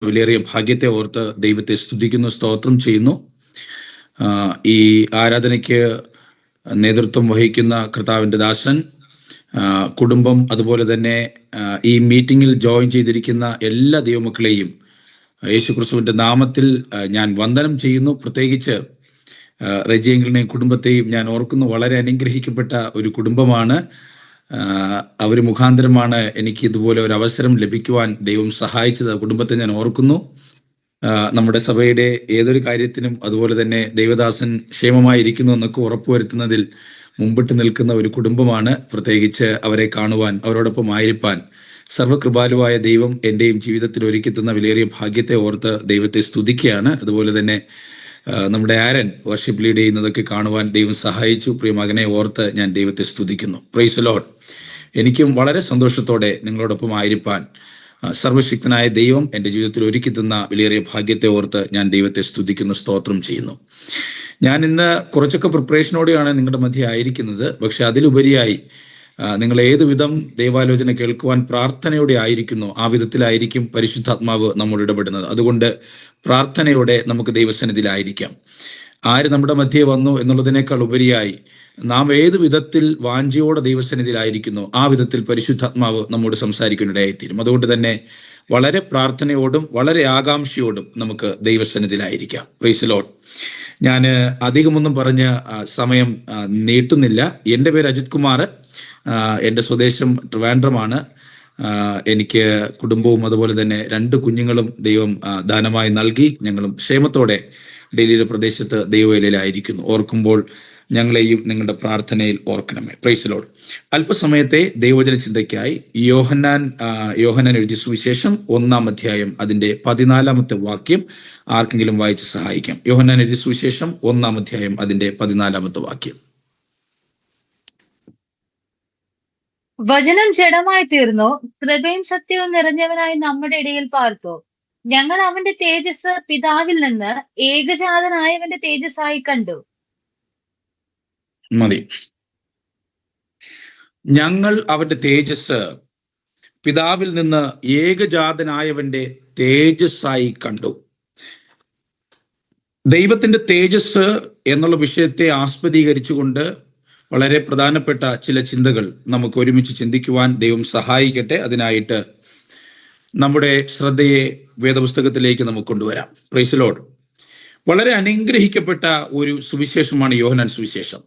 വിലയേറിയ ഭാഗ്യത്തെ ഓർത്ത് ദൈവത്തെ സ്തുതിക്കുന്നു, സ്തോത്രം ചെയ്യുന്നു. ഈ ആരാധനയ്ക്ക് നേതൃത്വം വഹിക്കുന്ന കർത്താവിൻ്റെ ദാസൻ, കുടുംബം, അതുപോലെ തന്നെ ഈ മീറ്റിങ്ങിൽ ജോയിൻ ചെയ്തിരിക്കുന്ന എല്ലാ ദൈവമക്കളെയും യേശുക്രിസ്തുവിൻ്റെ നാമത്തിൽ ഞാൻ വന്ദനം ചെയ്യുന്നു. പ്രത്യേകിച്ച് റെജിയെങ്കിലിനെയും കുടുംബത്തെയും ഞാൻ ഓർക്കുന്നു. വളരെ അനുഗ്രഹിക്കപ്പെട്ട ഒരു കുടുംബമാണ്. അവർ മുഖാന്തരമാണ് എനിക്ക് ഇതുപോലെ ഒരു അവസരം ലഭിക്കുവാൻ ദൈവം സഹായിച്ചത്. കുടുംബത്തെ ഞാൻ ഓർക്കുന്നു. നമ്മുടെ സഭയുടെ ഏതൊരു കാര്യത്തിനും അതുപോലെ തന്നെ ദൈവദാസൻ ക്ഷേമമായിരിക്കുന്നു എന്നൊക്കെ ഉറപ്പുവരുത്തുന്നതിൽ മുമ്പിട്ട് നിൽക്കുന്ന ഒരു കുടുംബമാണ്. പ്രത്യേകിച്ച് അവരെ കാണുവാൻ, അവരോടൊപ്പം ആയിരിക്കാൻ സർവ്വകൃപാലുവായ ദൈവം എൻ്റെയും ജീവിതത്തിൽ ഒരുക്കി തന്ന വിലയേറിയ ഭാഗ്യത്തെ ഓർത്ത് ദൈവത്തെ സ്തുതിക്കുകയാണ്. അതുപോലെ തന്നെ നമ്മുടെ ആരൻ വർഷിപ്പ് ലീഡ് ചെയ്യുന്നതൊക്കെ കാണുവാൻ ദൈവം സഹായിച്ചു. പ്രിയ മകനെ ഓർത്ത് ഞാൻ ദൈവത്തെ സ്തുതിക്കുന്നു. Praise Lord. എനിക്കും വളരെ സന്തോഷത്തോടെ നിങ്ങളോടൊപ്പം ആയിരിക്കാൻ സർവശക്തനായ ദൈവം എൻ്റെ ജീവിതത്തിൽ ഒരുക്കി തന്ന വിലയേറിയ ഭാഗ്യത്തെ ഓർത്ത് ഞാൻ ദൈവത്തെ സ്തുതിക്കുന്നു, സ്തോത്രം ചെയ്യുന്നു. ഞാൻ ഇന്ന് കുറച്ചൊക്കെ പ്രിപ്പറേഷനോടെയാണ് നിങ്ങളുടെ മധ്യ ആയിരിക്കുന്നത്. പക്ഷെ അതിലുപരിയായി നിങ്ങൾ ഏതു വിധം ദൈവാലോചന കേൾക്കുവാൻ പ്രാർത്ഥനയോടെ ആയിരിക്കുന്നു, ആ വിധത്തിലായിരിക്കും പരിശുദ്ധാത്മാവ് നമ്മോട് ഇടപെടുന്നത്. അതുകൊണ്ട് പ്രാർത്ഥനയോടെ നമുക്ക് ദൈവസന്നിധിയിലായിരിക്കാം. ആര് നമ്മുടെ മധ്യേ വന്നു എന്നുള്ളതിനേക്കാൾ ഉപരിയായി നാം ഏതു വിധത്തിൽ വാഞ്ചയോടെ ദൈവസന്നിധിയിലായിരിക്കുന്നു, ആ വിധത്തിൽ പരിശുദ്ധാത്മാവ് നമ്മോട് സംസാരിക്കാനിടയായിത്തീരും. അതുകൊണ്ട് തന്നെ വളരെ പ്രാർത്ഥനയോടും വളരെ ആകാംക്ഷയോടും നമുക്ക് ദൈവസന്നിധിയിലായിരിക്കാം. Price the Lord. ഞാൻ അധികമൊന്നും പറഞ്ഞ് സമയം നീട്ടുന്നില്ല. എൻ്റെ പേര് അജിത് കുമാർ. എൻ്റെ സ്വദേശം ട്രിവാൻഡ്രമാണ്. എനിക്ക് കുടുംബവും അതുപോലെ തന്നെ 2 കുഞ്ഞുങ്ങളും ദൈവം ദാനമായി നൽകി. ഞങ്ങളും ക്ഷേമത്തോടെ ഡൽഹിയിലെ പ്രദേശത്ത് ദൈവവേലയിലായിരിക്കുന്നു. ഓർക്കുമ്പോൾ ഞങ്ങളെയും നിങ്ങളുടെ പ്രാർത്ഥനയിൽ ഓർക്കണമേ. Price the Lord. അല്പസമയത്തെ ദൈവവചന ചിന്തയ്ക്കായി യോഹന്നാൻ എഴുതിയ സുവിശേഷം 1-ാം അധ്യായം അതിൻ്റെ 14-ാമത്തെ വാക്യം ആർക്കെങ്കിലും വായിച്ച് സഹായിക്കാം. യോഹന്നാൻ എഴുതിയ സുവിശേഷം 1-ാം അധ്യായം അതിൻ്റെ 14-ാമത്തെ വാക്യം. വചനം ജഡമായി തീർന്നു, കൃപയും സത്യവും നിറഞ്ഞവനായി നമ്മുടെ ഇടയിൽ പാർത്തു. ഞങ്ങൾ അവന്റെ തേജസ് പിതാവിൽ നിന്ന് ഏകജാതനായവന്റെ തേജസ്സായി കണ്ടു. മതി. ഞങ്ങൾ അവന്റെ തേജസ് പിതാവിൽ നിന്ന് ഏകജാതനായവന്റെ തേജസ്സായി കണ്ടു. ദൈവത്തിന്റെ തേജസ് എന്നുള്ള വിഷയത്തെ ആസ്പദീകരിച്ചുകൊണ്ട് വളരെ പ്രധാനപ്പെട്ട ചില ചിന്തകൾ നമുക്ക് ഒരുമിച്ച് ചിന്തിക്കുവാൻ ദൈവം സഹായിക്കട്ടെ. അതിനായിട്ട് നമ്മുടെ ശ്രദ്ധയെ വേദപുസ്തകത്തിലേക്ക് നമുക്ക് കൊണ്ടുവരാം. Price the Lord. വളരെ അനുഗ്രഹിക്കപ്പെട്ട ഒരു സുവിശേഷമാണ് യോഹന്നാൻ സുവിശേഷം.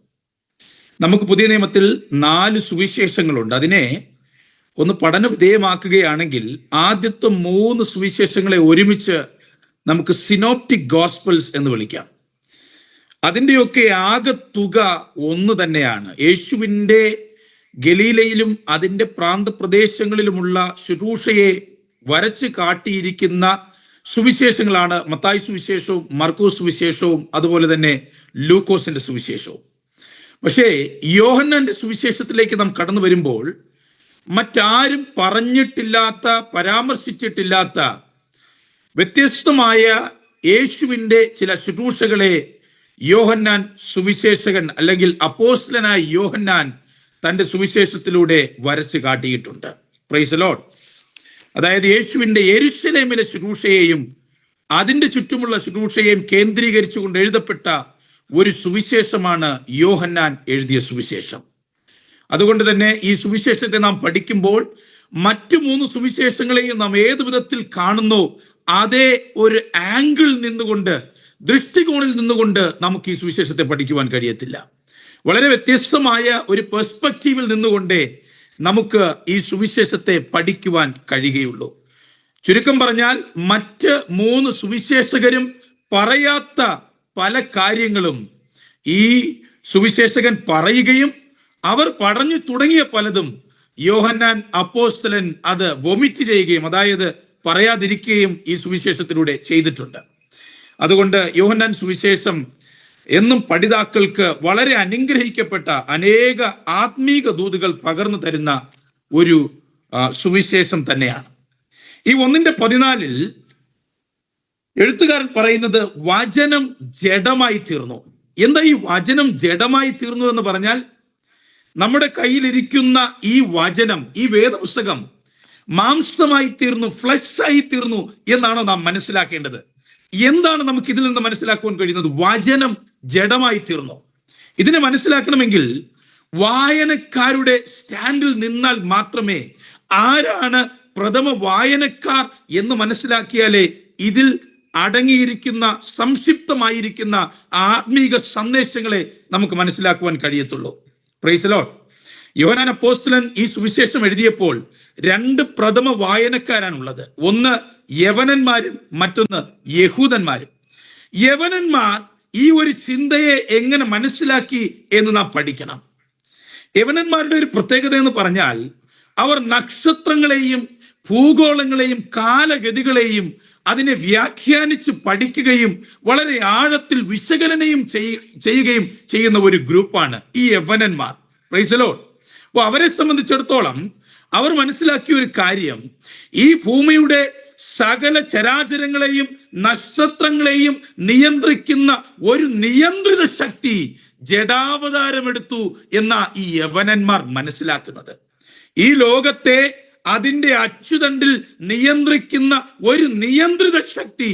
നമുക്ക് പുതിയ നിയമത്തിൽ 4 സുവിശേഷങ്ങളുണ്ട്. അതിനെ ഒന്ന് പഠന വിധേയമാക്കുകയാണെങ്കിൽ ആദ്യത്തെ 3 സുവിശേഷങ്ങളെ ഒരുമിച്ച് നമുക്ക് സിനോപ്റ്റിക് ഗോസ്പൽസ് എന്ന് വിളിക്കാം. അതിൻ്റെയൊക്കെ ആകെ തുക ഒന്ന് തന്നെയാണ്. യേശുവിൻ്റെ ഗലീലയിലും അതിൻ്റെ പ്രാന്തപ്രദേശങ്ങളിലുമുള്ള ശുശ്രൂഷയെ വരച്ച് കാട്ടിയിരിക്കുന്ന സുവിശേഷങ്ങളാണ് മത്തായി സുവിശേഷവും മർക്കോസ് സുവിശേഷവും അതുപോലെ തന്നെ ലൂക്കോസിന്റെ സുവിശേഷവും. പക്ഷേ യോഹന്നാന്റെ സുവിശേഷത്തിലേക്ക് നാം കടന്നു വരുമ്പോൾ മറ്റാരും പറഞ്ഞിട്ടില്ലാത്ത, പരാമർശിച്ചിട്ടില്ലാത്ത വ്യത്യസ്തമായ യേശുവിൻ്റെ ചില ശുശ്രൂഷകളെ യോഹന്നാൻ സുവിശേഷകൻ അല്ലെങ്കിൽ അപ്പോസ്തലനായ യോഹന്നാൻ തൻ്റെ സുവിശേഷത്തിലൂടെ വരച്ച് കാട്ടിയിട്ടുണ്ട്. Price the Lord. അതായത് യേശുവിൻ്റെ യെരുശലേമിലെ ശുശ്രൂഷയെയും അതിൻ്റെ ചുറ്റുമുള്ള ശുശ്രൂഷയെയും കേന്ദ്രീകരിച്ചുകൊണ്ട് എഴുതപ്പെട്ട ഒരു സുവിശേഷമാണ് യോഹന്നാൻ എഴുതിയ സുവിശേഷം. അതുകൊണ്ട് തന്നെ ഈ സുവിശേഷത്തെ നാം പഠിക്കുമ്പോൾ മറ്റു 3 സുവിശേഷങ്ങളെയും നാം ഏതു വിധത്തിൽ കാണുന്നു, അതേ ഒരു ആംഗിൾ നിന്നുകൊണ്ട്, ദൃഷ്ടികോണിൽ നിന്നുകൊണ്ട് നമുക്ക് ഈ സുവിശേഷത്തെ പഠിക്കുവാൻ കഴിയത്തില്ല. വളരെ വ്യത്യസ്തമായ ഒരു പെർസ്പെക്റ്റീവിൽ നിന്നുകൊണ്ടേ നമുക്ക് ഈ സുവിശേഷത്തെ പഠിക്കുവാൻ കഴിയുകയുള്ളൂ. ചുരുക്കം പറഞ്ഞാൽ മറ്റ് 3 സുവിശേഷകരും പറയാത്ത പല കാര്യങ്ങളും ഈ സുവിശേഷകൻ പറയുകയും അവർ പറഞ്ഞു തുടങ്ങിയ പലതും യോഹന്നാൻ അപ്പോസ്തലൻ അത് വൊമിറ്റ് ചെയ്യുകയും, അതായത് പറയാതിരിക്കുകയും ഈ സുവിശേഷത്തിലൂടെ ചെയ്തിട്ടുണ്ട്. അതുകൊണ്ട് യോഹന്നാൻ സുവിശേഷം എന്നും പഠിതാക്കൾക്ക് വളരെ അനുഗ്രഹിക്കപ്പെട്ട അനേക ആത്മീക ദൂതുകൾ പകർന്നു തരുന്ന ഒരു സുവിശേഷം തന്നെയാണ്. ഈ 1:14 എഴുത്തുകാരൻ പറയുന്നത് വചനം ജഡമായി തീർന്നു. എന്താ ഈ വചനം ജഡമായി തീർന്നു എന്ന് പറഞ്ഞാൽ, നമ്മുടെ കയ്യിലിരിക്കുന്ന ഈ വചനം, ഈ വേദപുസ്തകം മാംസമായി തീർന്നു, ഫ്ലഷായി തീർന്നു എന്നാണോ നാം മനസ്സിലാക്കേണ്ടത്? എന്താണ് നമുക്ക് ഇതിൽ നിന്ന് മനസ്സിലാക്കുവാൻ കഴിയുന്നത്? വചനം ജഡമായി തീർന്നു. ഇതിനെ മനസ്സിലാക്കണമെങ്കിൽ വായനക്കാരുടെ സ്റ്റാൻഡിൽ നിന്നാൽ മാത്രമേ ആരാണ് പ്രഥമ വായനക്കാർ എന്ന് മനസ്സിലാക്കിയാലേ ഇതിൽ അടങ്ങിയിരിക്കുന്ന സംക്ഷിപ്തമായിരിക്കുന്ന ആത്മീക സന്ദേശങ്ങളെ നമുക്ക് മനസ്സിലാക്കുവാൻ കഴിയത്തുള്ളൂ. Price the Lord. യോഹന്നാൻ അപ്പോസ്തലൻ ഈ സുവിശേഷം എഴുതിയപ്പോൾ 2 പ്രഥമ വായനക്കാരാണുള്ളത്. ഒന്ന് യവനന്മാരും മറ്റൊന്ന് യഹൂദന്മാരും. യവനന്മാർ ഈ ഒരു ചിന്തയെ എങ്ങനെ മനസ്സിലാക്കി എന്ന് നാം പഠിക്കണം. യവനന്മാരുടെ ഒരു പ്രത്യേകത എന്ന് പറഞ്ഞാൽ അവർ നക്ഷത്രങ്ങളെയും ഭൂഗോളങ്ങളെയും കാലഗതികളെയും അതിനെ വ്യാഖ്യാനിച്ച് പഠിക്കുകയും വളരെ ആഴത്തിൽ വിശകലനയും ചെയ്യുകയും ചെയ്യുന്ന ഒരു ഗ്രൂപ്പാണ് ഈ യവനന്മാർ. Price the Lord. അപ്പോൾ അവരെ സംബന്ധിച്ചിടത്തോളം അവർ മനസ്സിലാക്കിയ ഒരു കാര്യം, ഈ ഭൂമിയുടെ സകല ചരാചരങ്ങളെയും നക്ഷത്രങ്ങളെയും നിയന്ത്രിക്കുന്ന ഒരു നിയന്ത്രിത ശക്തി ജഡാവതാരമെടുത്തു എന്ന ഈ യവനന്മാർ മനസ്സിലാക്കുന്നത്. ഈ ലോകത്തെ അതിന്റെ അച്ചുതണ്ടിൽ നിയന്ത്രിക്കുന്ന ഒരു നിയന്ത്രിത ശക്തി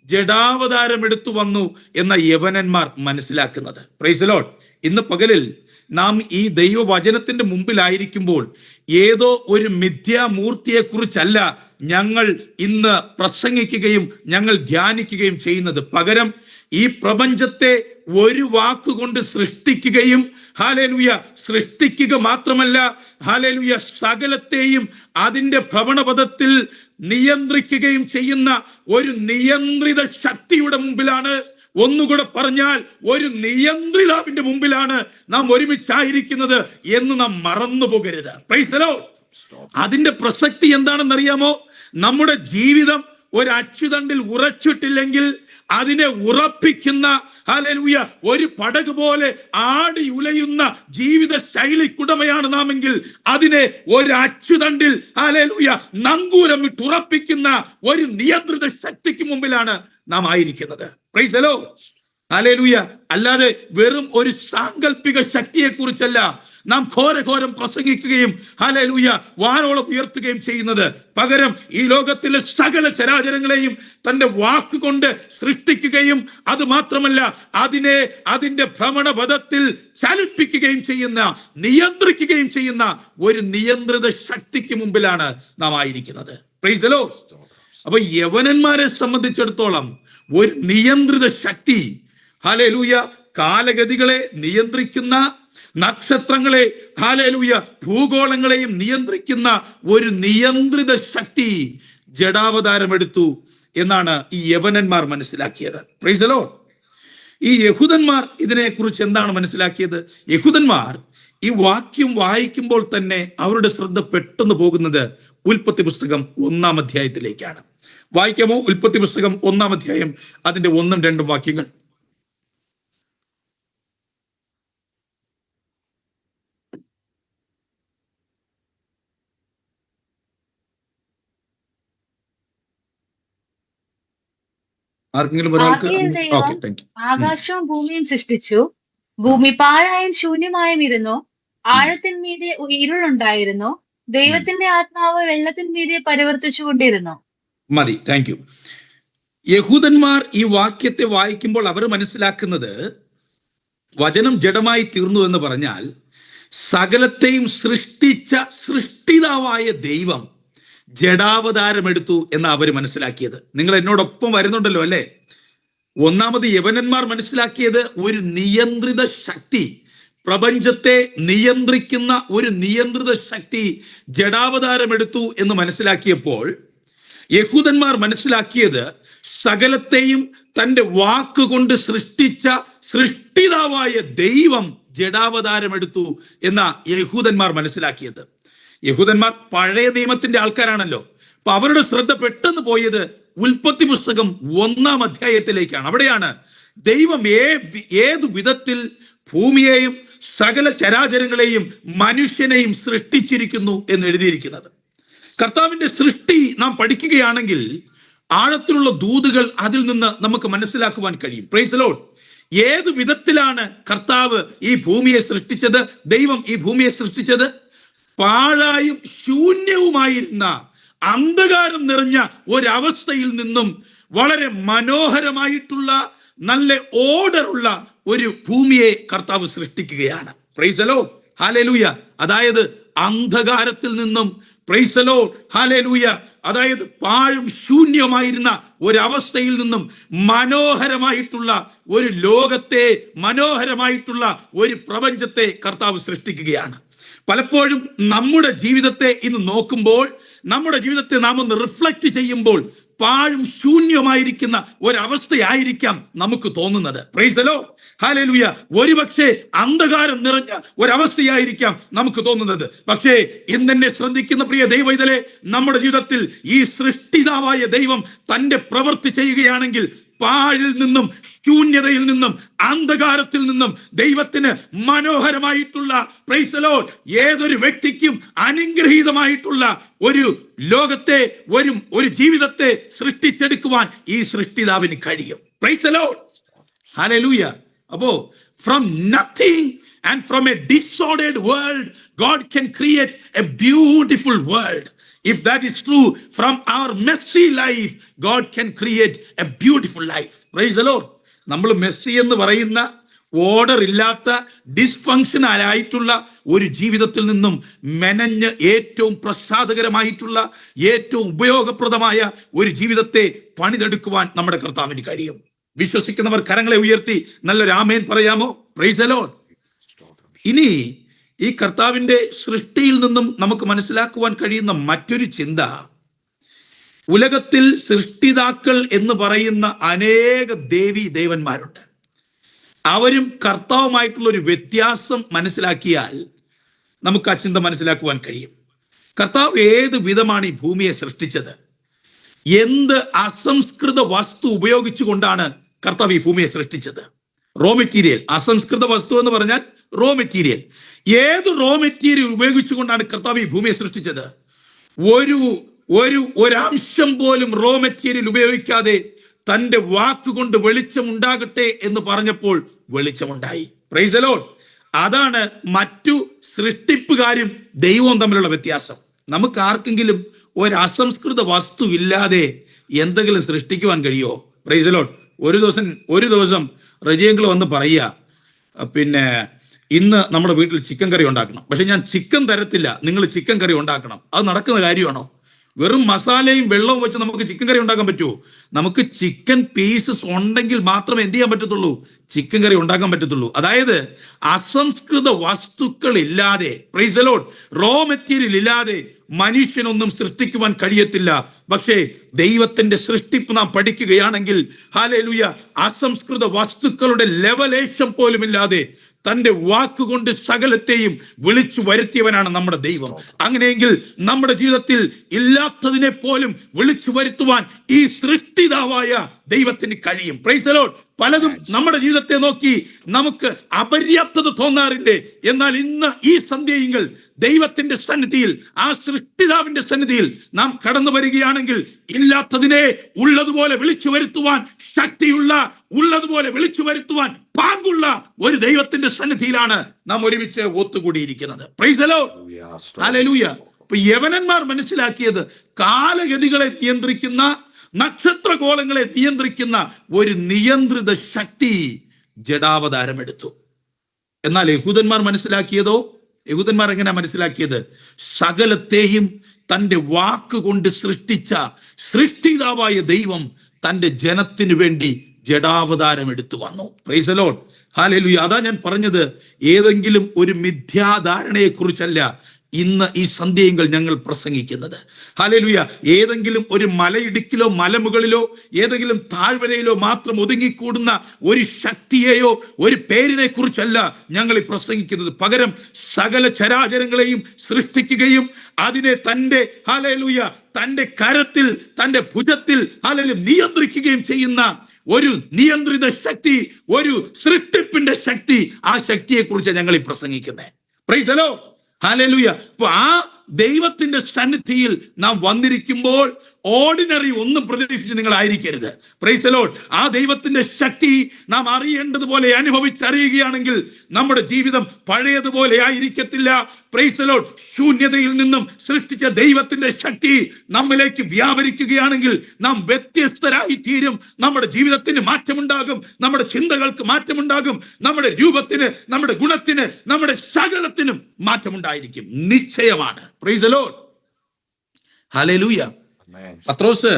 ജഡാവതാരമെടുത്തു വന്നു എന്ന യവനന്മാർ മനസ്സിലാക്കുന്നത്. Price the Lord. ഇന്ന് പകലിൽ നാം ഈ ദൈവവചനത്തിന്റെ മുമ്പിലായിരിക്കുമ്പോൾ ഏതോ ഒരു മിഥ്യാമൂർത്തിയെ കുറിച്ചല്ല ഞങ്ങൾ ഇന്ന് പ്രസംഗിക്കുകയും ഞങ്ങൾ ധ്യാനിക്കുകയും ചെയ്യുന്നത്. പകരം ഈ പ്രപഞ്ചത്തെ ഒരു വാക്കുകൊണ്ട് സൃഷ്ടിക്കുകയും, ഹല്ലേലൂയ, സൃഷ്ടിക്കുക മാത്രമല്ല, ഹല്ലേലൂയ, സകലത്തെയും അതിന്റെ ഭ്രമണപഥത്തിൽ നിയന്ത്രിക്കുകയും ചെയ്യുന്ന ഒരു നിയന്ത്രിത ശക്തിയുടെ മുമ്പിലാണ്, ഒന്നുകൂടെ പറഞ്ഞാൽ ഒരു നിയന്ത്രിതാവിന്റെ മുമ്പിലാണ് നാം ഒരുമിച്ചായിരിക്കുന്നത് എന്ന് നാം മറന്നു പോകരുത്. Price the Lord. അതിന്റെ പ്രസക്തി എന്താണെന്നറിയാമോ? നമ്മുടെ ജീവിതം ഒരു അച്ചുതണ്ടിൽ ഉറച്ചിട്ടില്ലെങ്കിൽ അതിനെ ഉറപ്പിക്കുന്ന, ഹല്ലേലൂയ, ഒരു പടക് പോലെ ആടി ഉലയുന്ന ജീവിത ശൈലിക്കുടമയാണ് നാമെങ്കിൽ അതിനെ ഒരു അച്ചുതണ്ടിൽ, ഹല്ലേലൂയ, നങ്കൂരമിട്ട് ഉറപ്പിക്കുന്ന ഒരു നിയന്ത്രിത ശക്തിക്ക് മുമ്പിലാണ് നാം ആയിരിക്കുന്നത്. Price the Lord. ഹല്ലേലൂയ. അല്ലാതെ വെറും ഒരു സാങ്കല്പിക ശക്തിയെ കുറിച്ചല്ല നാം ഘോരം പ്രസംഗിക്കുകയും, ഹല്ലേലൂയ, വാനോളം ഉയർത്തുകയും ചെയ്യുന്നത്. പകരം ഈ ലോകത്തിലെ സകല ചരാചരങ്ങളെയും തന്റെ വാക്കുകൊണ്ട് സൃഷ്ടിക്കുകയും അത് മാത്രമല്ല അതിനെ അതിന്റെ ഭ്രമണപഥത്തിൽ ചലിപ്പിക്കുകയും ചെയ്യുന്ന, നിയന്ത്രിക്കുകയും ചെയ്യുന്ന ഒരു നിയന്ത്രിത ശക്തിക്ക് മുമ്പിലാണ് നാം ആയിരിക്കുന്നത്. Price the Lord. അപ്പൊ യവനന്മാരെ സംബന്ധിച്ചിടത്തോളം ഒരു നിയന്ത്രിത ശക്തി, ഹല്ലേലൂയ, കാലഗതികളെ നിയന്ത്രിക്കുന്ന, നക്ഷത്രങ്ങളെ, ഹല്ലേലൂയ, ഭൂഗോളങ്ങളെയും നിയന്ത്രിക്കുന്ന ഒരു നിയന്ത്രിത ശക്തി ജഡാവതാരമെടുത്തു എന്നാണ് ഈ യവനന്മാർ മനസ്സിലാക്കിയത്. Price the Lord. ഈ യഹൂദന്മാർ ഇതിനെക്കുറിച്ച് എന്താണ് മനസ്സിലാക്കിയത്? യഹൂദന്മാർ ഈ വാക്യം വായിക്കുമ്പോൾ തന്നെ അവരുടെ ശ്രദ്ധ പെട്ടെന്ന് പോകുന്നത് ഉൽപ്പത്തി പുസ്തകം 1-ാം അധ്യായത്തിലേക്കാണ്. വായിക്കാമോ? ഉൽപ്പത്തി പുസ്തകം 1-ാം അധ്യായം അതിന്റെ 1-2 വാക്യങ്ങൾ. ആർക്കെങ്കിലും ഒരാൾക്ക്? Okay, thank you. ആകാശവും ഭൂമിയും സൃഷ്ടിച്ചു. ഭൂമി പാഴായും ശൂന്യമായും ഇരുന്നു. ആഴത്തിൻ മീതെ ഇരുളുണ്ടായിരുന്നു. ദൈവത്തിന്റെ ആത്മാവ് വെള്ളത്തിൻ മീതെ പരിവർത്തിച്ചുകൊണ്ടിരുന്നു. മതി, താങ്ക് യു. യഹൂദന്മാർ ഈ വാക്യത്തെ വായിക്കുമ്പോൾ അവർ മനസ്സിലാക്കുന്നത് വചനം ജഡമായി തീർന്നു എന്ന് പറഞ്ഞാൽ സകലത്തെയും സൃഷ്ടിച്ച സൃഷ്ടിതാവായ ദൈവം ജഡാവതാരമെടുത്തു എന്ന് അവർ മനസ്സിലാക്കിയത്. നിങ്ങൾ എന്നോടൊപ്പം വരുന്നുണ്ടല്ലോ അല്ലേ? ഒന്നാമത് യവനന്മാർ മനസ്സിലാക്കിയത് ഒരു നിയന്ത്രിത ശക്തി, പ്രപഞ്ചത്തെ നിയന്ത്രിക്കുന്ന ഒരു നിയന്ത്രിത ശക്തി ജഡാവതാരമെടുത്തു എന്ന് മനസ്സിലാക്കിയപ്പോൾ യഹൂദന്മാർ മനസ്സിലാക്കിയത് സകലത്തെയും തന്റെ വാക്കുകൊണ്ട് സൃഷ്ടിച്ച സൃഷ്ടിതാവായ ദൈവം ജഡാവതാരമെടുത്തു എന്ന യഹൂദന്മാർ മനസ്സിലാക്കിയത്. യഹൂദന്മാർ പഴയ നിയമത്തിന്റെ ആൾക്കാരാണല്ലോ. അപ്പൊ അവരുടെ ശ്രദ്ധ പെട്ടെന്ന് പോയത് ഉൽപ്പത്തി പുസ്തകം 1-ാം അധ്യായത്തിലേക്കാണ്. അവിടെയാണ് ദൈവം ഏതു വിധത്തിൽ ഭൂമിയെയും സകല ചരാചരങ്ങളെയും മനുഷ്യനെയും സൃഷ്ടിച്ചിരിക്കുന്നു എന്ന് എഴുതിയിരിക്കുന്നത്. കർത്താവിന്റെ സൃഷ്ടി നാം പഠിക്കുകയാണെങ്കിൽ ആഴത്തിലുള്ള ദൂതുകൾ അതിൽ നിന്ന് നമുക്ക് മനസ്സിലാക്കുവാൻ കഴിയും. Praise the Lord. ഏത് വിധത്തിലാണ് കർത്താവ് ഈ ഭൂമിയെ സൃഷ്ടിച്ചത്? ദൈവം ഈ ഭൂമിയെ സൃഷ്ടിച്ചത് പാഴായും ശൂന്യവുമായിരുന്ന, അന്ധകാരം നിറഞ്ഞ ഒരവസ്ഥയിൽ നിന്നും വളരെ മനോഹരമായിട്ടുള്ള നല്ല ഓർഡറുള്ള ഒരു ഭൂമിയെ കർത്താവ് സൃഷ്ടിക്കുകയാണ്. Price the Lord, hallelujah. അതായത് അന്ധകാരത്തിൽ നിന്നും, പ്രൈസ് ദി ലോർഡ്, ഹല്ലേലൂയ, അതായത് പാഴും ശൂന്യമായിരുന്ന ഒരവസ്ഥയിൽ നിന്നും മനോഹരമായിട്ടുള്ള ഒരു ലോകത്തെ, മനോഹരമായിട്ടുള്ള ഒരു പ്രപഞ്ചത്തെ കർത്താവ് സൃഷ്ടിക്കുകയാണ്. പലപ്പോഴും നമ്മുടെ ജീവിതത്തെ ഇന്ന് നോക്കുമ്പോൾ, നമ്മുടെ ജീവിതത്തെ നാം ഒന്ന് റിഫ്ലക്ട് ചെയ്യുമ്പോൾ പാഴും ശൂന്യമായിരിക്കുന്ന ഒരവസ്ഥയായിരിക്കാം നമുക്ക് തോന്നുന്നത്. Price the Lord, hallelujah. ഒരുപക്ഷെ അന്ധകാരം നിറഞ്ഞ ഒരവസ്ഥയായിരിക്കാം നമുക്ക് തോന്നുന്നത്. പക്ഷേ ഇന്നെന്നെ ശ്രദ്ധിക്കുന്ന പ്രിയ ദൈവമക്കളെ, നമ്മുടെ ജീവിതത്തിൽ ഈ സൃഷ്ടിതാവായ ദൈവം തന്റെ പ്രവൃത്തി ചെയ്യുകയാണെങ്കിൽ പാഴിൽ നിന്നും, ശൂന്യതയിൽ നിന്നും, അന്ധകാരത്തിൽ നിന്നും ദൈവത്തിന് മനോഹരമായിട്ടുള്ള, പ്രൈസ് ദി ലോർഡ്, ഏതൊരു വ്യക്തിക്കും അനുഗ്രഹീതമായിട്ടുള്ള ഒരു ലോകത്തെ, ഒരു ജീവിതത്തെ സൃഷ്ടിച്ചെടുക്കുവാൻ ഈ സൃഷ്ടിതാവിന് കഴിയും. Praise the Lord, hallelujah. അപ്പോ from nothing and from a disordered world, God can create a beautiful world. If that is true, from our messy life, God can create a beautiful life. Praise the Lord. നമ്മൾ Messi എന്ന് പറയുന്ന order ഇല്ലാത്ത dysfunctional ആയിട്ടുള്ള ഒരു ജീവിതത്തിൽ നിന്നും മെനഞ്ഞ് ഏറ്റവും പ്രസാദകരമായിട്ടുള്ള, ഏറ്റവും ഉപയോഗപ്രദമായ ഒരു ജീവിതത്തെ പണിതെടുക്കുവാൻ നമ്മുടെ കർത്താവിന് കഴിയും. വിശ്വസിക്കുന്നവർ കരങ്ങളെ ഉയർത്തി നല്ലൊരു ആമേൻ പറയാമോ? Price the Lord. ഇനി ഈ കർത്താവിന്റെ സൃഷ്ടിയിൽ നിന്നും നമുക്ക് മനസ്സിലാക്കുവാൻ കഴിയുന്ന മറ്റൊരു ചിന്ത, ഉലകത്തിൽ സൃഷ്ടിതാക്കൾ എന്ന് പറയുന്ന അനേക ദേവന്മാരുണ്ട്. അവരും കർത്താവുമായിട്ടുള്ള ഒരു വ്യത്യാസം മനസ്സിലാക്കിയാൽ നമുക്ക് ആ ചിന്ത മനസ്സിലാക്കുവാൻ കഴിയും. കർത്താവ് ഏത് വിധമാണ് ഈ ഭൂമിയെ സൃഷ്ടിച്ചത്? എന്ത് അസംസ്കൃത വസ്തു ഉപയോഗിച്ചുകൊണ്ടാണ് കർത്താവ് ഈ ഭൂമിയെ സൃഷ്ടിച്ചത്? Raw material. അസംസ്കൃത വസ്തു എന്ന് പറഞ്ഞാൽ റോ മെറ്റീരിയൽ. ഏത് റോ മെറ്റീരിയൽ ഉപയോഗിച്ചുകൊണ്ടാണ് കർത്താവ് ഈ ഭൂമിയെ സൃഷ്ടിച്ചത്? ഒരംശം പോലും റോ മെറ്റീരിയൽ ഉപയോഗിക്കാതെ തന്റെ വാക്കുകൊണ്ട് വെളിച്ചം ഉണ്ടാകട്ടെ എന്ന് പറഞ്ഞപ്പോൾ വെളിച്ചമുണ്ടായി. Price the Lord. അതാണ് മറ്റു സൃഷ്ടിപ്പുകാരും ദൈവവും തമ്മിലുള്ള വ്യത്യാസം. നമുക്ക് ആർക്കെങ്കിലും ഒരു അസംസ്കൃത വസ്തു ഇല്ലാതെ എന്തെങ്കിലും സൃഷ്ടിക്കുവാൻ കഴിയുമോ? Price the Lord. ഒരു ദിവസം റജിയങ്കിൾ വന്ന് പറയുക, പിന്നെ ഇന്ന് നമ്മുടെ വീട്ടിൽ ചിക്കൻ കറി ഉണ്ടാക്കണം, പക്ഷെ ഞാൻ ചിക്കൻ തരത്തില്ല, നിങ്ങൾ ചിക്കൻ കറി ഉണ്ടാക്കണം. അത് നടക്കുന്ന കാര്യമാണോ? വെറും മസാലയും വെള്ളവും വെച്ച് നമുക്ക് ചിക്കൻ കറി ഉണ്ടാക്കാൻ പറ്റുമോ? നമുക്ക് ചിക്കൻ പീസസ് ഉണ്ടെങ്കിൽ മാത്രമേ എന്ത് ചെയ്യാൻ പറ്റത്തുള്ളൂ? ചിക്കൻ കറി ഉണ്ടാക്കാൻ പറ്റത്തുള്ളൂ. അതായത് അസംസ്കൃത വസ്തുക്കൾ ഇല്ലാതെ, praise the Lord, raw material ഇല്ലാതെ മനുഷ്യനൊന്നും സൃഷ്ടിക്കുവാൻ കഴിയത്തില്ല. പക്ഷേ ദൈവത്തിന്റെ സൃഷ്ടിപ്പ് നാം പഠിക്കുകയാണെങ്കിൽ, ഹല്ലേലൂയ, അസംസ്കൃത വസ്തുക്കളുടെ ലെവലേശം പോലും ഇല്ലാതെ തന്റെ വാക്കുകൊണ്ട് സകലത്തെയും വിളിച്ചു വരുത്തിയവനാണ് നമ്മുടെ ദൈവം. അങ്ങനെയെങ്കിൽ നമ്മുടെ ജീവിതത്തിൽ ഇല്ലാത്തതിനെ പോലും വിളിച്ചു വരുത്തുവാൻ ഈ സൃഷ്ടിതാവായ ദൈവത്തിന് കഴിയും. Praise the Lord. പലതും നമ്മുടെ ജീവിതത്തെ നോക്കി നമുക്ക് അപര്യാപ്തത തോന്നാറില്ലേ? എന്നാൽ ഇന്ന് ഈ സന്ധ്യയിൽ ദൈവത്തിന്റെ സന്നിധിയിൽ, ആ സൃഷ്ടിതാവിന്റെ സന്നിധിയിൽ നാം കടന്നു വരികയാണെങ്കിൽ ഇല്ലാത്തതിനെ ഉള്ളതുപോലെ വിളിച്ചു വരുത്തുവാൻ ശക്തിയുള്ള, ഉള്ളതുപോലെ വിളിച്ചു വരുത്തുവാൻ പാങ്കുള്ള ഒരു ദൈവത്തിന്റെ സന്നിധിയിലാണ് നാം ഒരുമിച്ച് ഒത്തുകൂടിയിരിക്കുന്നത്. Praise the Lord, hallelujah. ഇപ്പൊ യവനന്മാർ മനസ്സിലാക്കിയത് കാലഗതികളെ നിയന്ത്രിക്കുന്ന, നക്ഷത്രകോളങ്ങളെ നിയന്ത്രിക്കുന്ന ഒരു നിയന്ത്രിത ശക്തി ജഡാവതാരമെടുത്തു. എന്നാൽ യഹൂദന്മാർ മനസ്സിലാക്കിയതോ? യഹൂദന്മാർ എങ്ങനെ മനസ്സിലാക്കിയത്? സകലത്തെയും തന്റെ വാക്കുകൊണ്ട് സൃഷ്ടിച്ച സൃഷ്ടിതാവായ ദൈവം തന്റെ ജനത്തിനു വേണ്ടി ജഡാവതാരം എടുത്തു വന്നു. Price the Lord, hallelujah. അതാ ഞാൻ പറഞ്ഞത്, ഏതെങ്കിലും ഒരു മിഥ്യാധാരണയെ കുറിച്ചല്ല ഇന്ന് ഈ സന്ധ്യയിൽ ഞങ്ങൾ പ്രസംഗിക്കുന്നത്. ഹല്ലേലൂയ. ഏതെങ്കിലും ഒരു മലയിടുക്കിലോ മലമുകളിലോ ഏതെങ്കിലും താഴ്വരയിലോ മാത്രം ഒതുങ്ങിക്കൂടുന്ന ഒരു ശക്തിയെയോ ഒരു പേരിനെ കുറിച്ചല്ല ഞങ്ങൾ ഈ പ്രസംഗിക്കുന്നത്. പകരം സകല ചരാചരങ്ങളെയും സൃഷ്ടിക്കുകയും അതിനെ തന്റെ, ഹല്ലേലൂയ, തന്റെ കരത്തിൽ, തന്റെ ഭുജത്തിൽ, ഹല്ലേലൂയ, നിയന്ത്രിക്കുകയും ചെയ്യുന്ന ഒരു നിയന്ത്രിത ശക്തി, ഒരു സൃഷ്ടിപ്പിന്റെ ശക്തി, ആ ശക്തിയെ കുറിച്ച് ഞങ്ങൾ ഈ പ്രസംഗിക്കുന്നത്. Price the Lord, hallelujah. അപ്പൊ ആ ദൈവത്തിന്റെ സന്നിധിയിൽ നാം വന്നിരിക്കുമ്പോൾ ഓർഡിനറി ഒന്നും പ്രതീക്ഷിച്ച് നിങ്ങൾ ആയിരിക്കരുത്. Price the Lord. ആ ദൈവത്തിന്റെ ശക്തി നാം അറിയേണ്ടതുപോലെ അനുഭവിച്ചറിയുകയാണെങ്കിൽ നമ്മുടെ ജീവിതം പഴയതുപോലെ ആയിരിക്കത്തില്ല. Praise the Lord. ശൂന്യതയിൽ നിന്നും സൃഷ്ടിച്ച ദൈവത്തിന്റെ ശക്തി നമ്മിലേക്ക് വ്യാപരിക്കുകയാണെങ്കിൽ നാം വ്യത്യസ്തരായി തീരും. നമ്മുടെ ജീവിതത്തിന് മാറ്റമുണ്ടാകും, നമ്മുടെ ചിന്തകൾക്ക് മാറ്റമുണ്ടാകും, നമ്മുടെ രൂപത്തിന്, നമ്മുടെ ഗുണത്തിന്, നമ്മുടെ സകലത്തിനും മാറ്റമുണ്ടായിരിക്കും. നിശ്ചയമാണ്. Praise the Lord. ഹല്ലേലൂയ. പത്രോസ്